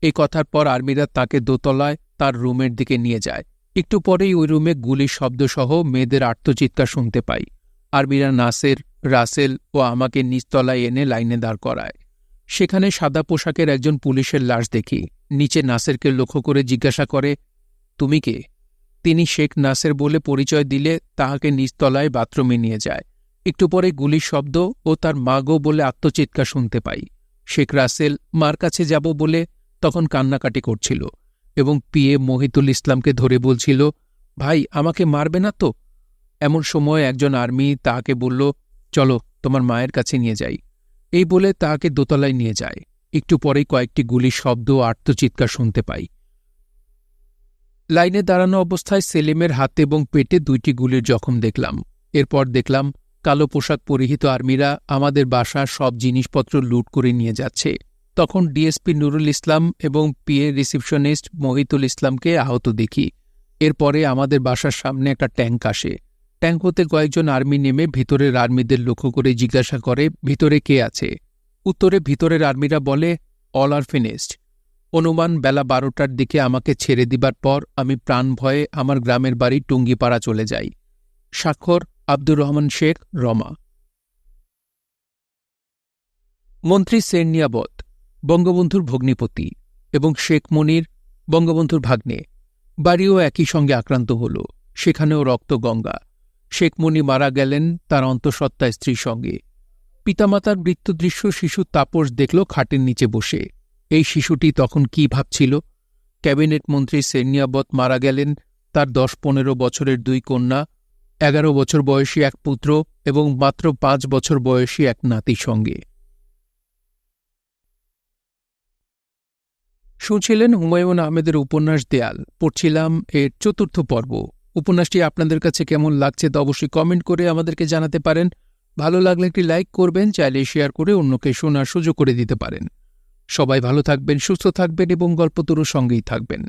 এই কথার পর আর্মিরা তাকে দোতলায় তার রুমের দিকে নিয়ে যায়। একটু পরেই ওই রুমে গুলির শব্দসহ মেয়েদের আর্তচিৎকার শুনতে পাই। আর্মিরা নাসের, রাসেল ও আমাকে নিচতলায় এনে লাইনে দাঁড় করায়। সেখানে সাদা পোশাকের একজন পুলিশের লাশ দেখি। নিচে নাসেরকে লক্ষ্য করে জিজ্ঞাসা করে, তুমি কে? তিনি শেখ নাসের বলে পরিচয় দিলে তাহাকে নিচতলায় বাথরুমে নিয়ে যায়। একটু পরে গুলির শব্দ ও তার মা গো বলে আত্মচিৎকার শুনতে পাই। শেখ রাসেল মার কাছে যাব বলে তখন কান্নাকাটি করছিল এবং পিএ মহিতুল ইসলামকে ধরে বলছিল, ভাই আমাকে মারবে না তো? এমন সময় একজন আর্মি তাহাকে বলল, চলো তোমার মায়ের কাছে নিয়ে যাই। এই বলে তাহাকে দোতলায় নিয়ে যায়। একটু পরেই কয়েকটি গুলির শব্দ ও আর্তচিৎকার শুনতে পাই। লাইনে দাঁড়ানো অবস্থায় সেলিমের হাতে এবং পেটে 2টি গুলির জখম দেখলাম। এরপর দেখলাম কালো পোশাক পরিহিত আর্মিরা আমাদের বাসার সব জিনিসপত্র লুট করে নিয়ে যাচ্ছে। তখন ডিএসপি নুরুল ইসলাম এবং পিএ রিসিপশনিস্ট মহিতুল ইসলামকে আহত দেখি। এরপরে আমাদের বাসার সামনে একটা ট্যাঙ্ক আসে। ট্যাঙ্ক হতে কয়েকজন আর্মি নেমে ভিতরের আর্মিদের লক্ষ্য করে জিজ্ঞাসা করে, ভিতরে কে আছে? উত্তরে ভিতরের আর্মিরা বলে, অল আর ফিনিশড। অনুমান বেলা 12টার দিকে আমাকে ছেড়ে দিবার পর আমি প্রাণ ভয়ে আমার গ্রামের বাড়ি টুঙ্গিপাড়া চলে যাই। স্বাক্ষর আব্দুর রহমান শেখ, রমা। মন্ত্রী সেরনিয়াবত বঙ্গবন্ধুর ভগ্নিপতি এবং শেখ মনির বঙ্গবন্ধুর ভাগ্নে। বাড়িও একই সঙ্গে আক্রান্ত হল। সেখানেও রক্তগঙ্গা। শেখ মনি মারা গেলেন তার অন্তঃসত্ত্বা স্ত্রীর সঙ্গে। পিতামাতার মৃত্যুদৃশ্য শিশু তাপস দেখল খাটের নিচে বসে। এই শিশুটি তখন কি ভাবছিল? ক্যাবিনেট মন্ত্রী সেরনিয়াবত মারা গেলেন তার 10-15 বছরের 2 কন্যা, 11 বছর বয়সী এক পুত্র এবং মাত্র 5 বছর বয়সী এক নাতির সঙ্গে। শুনছিলেন হুমায়ুন আহমেদের উপন্যাস দেয়াল। পড়ছিলাম এর 4র্থ পর্ব। উপন্যাসটি আপনাদের কাছে কেমন লাগছে তা অবশ্যই কমেন্ট করে আমাদেরকে জানাতে পারেন। ভালো লাগলে একটি লাইক করবেন, চাইলে শেয়ার করে অন্যকে শোনার সুযোগ করে দিতে পারেন। সবাই ভালো থাকবেন, সুস্থ থাকবেন এবং গল্পতরুর সঙ্গেই থাকবেন।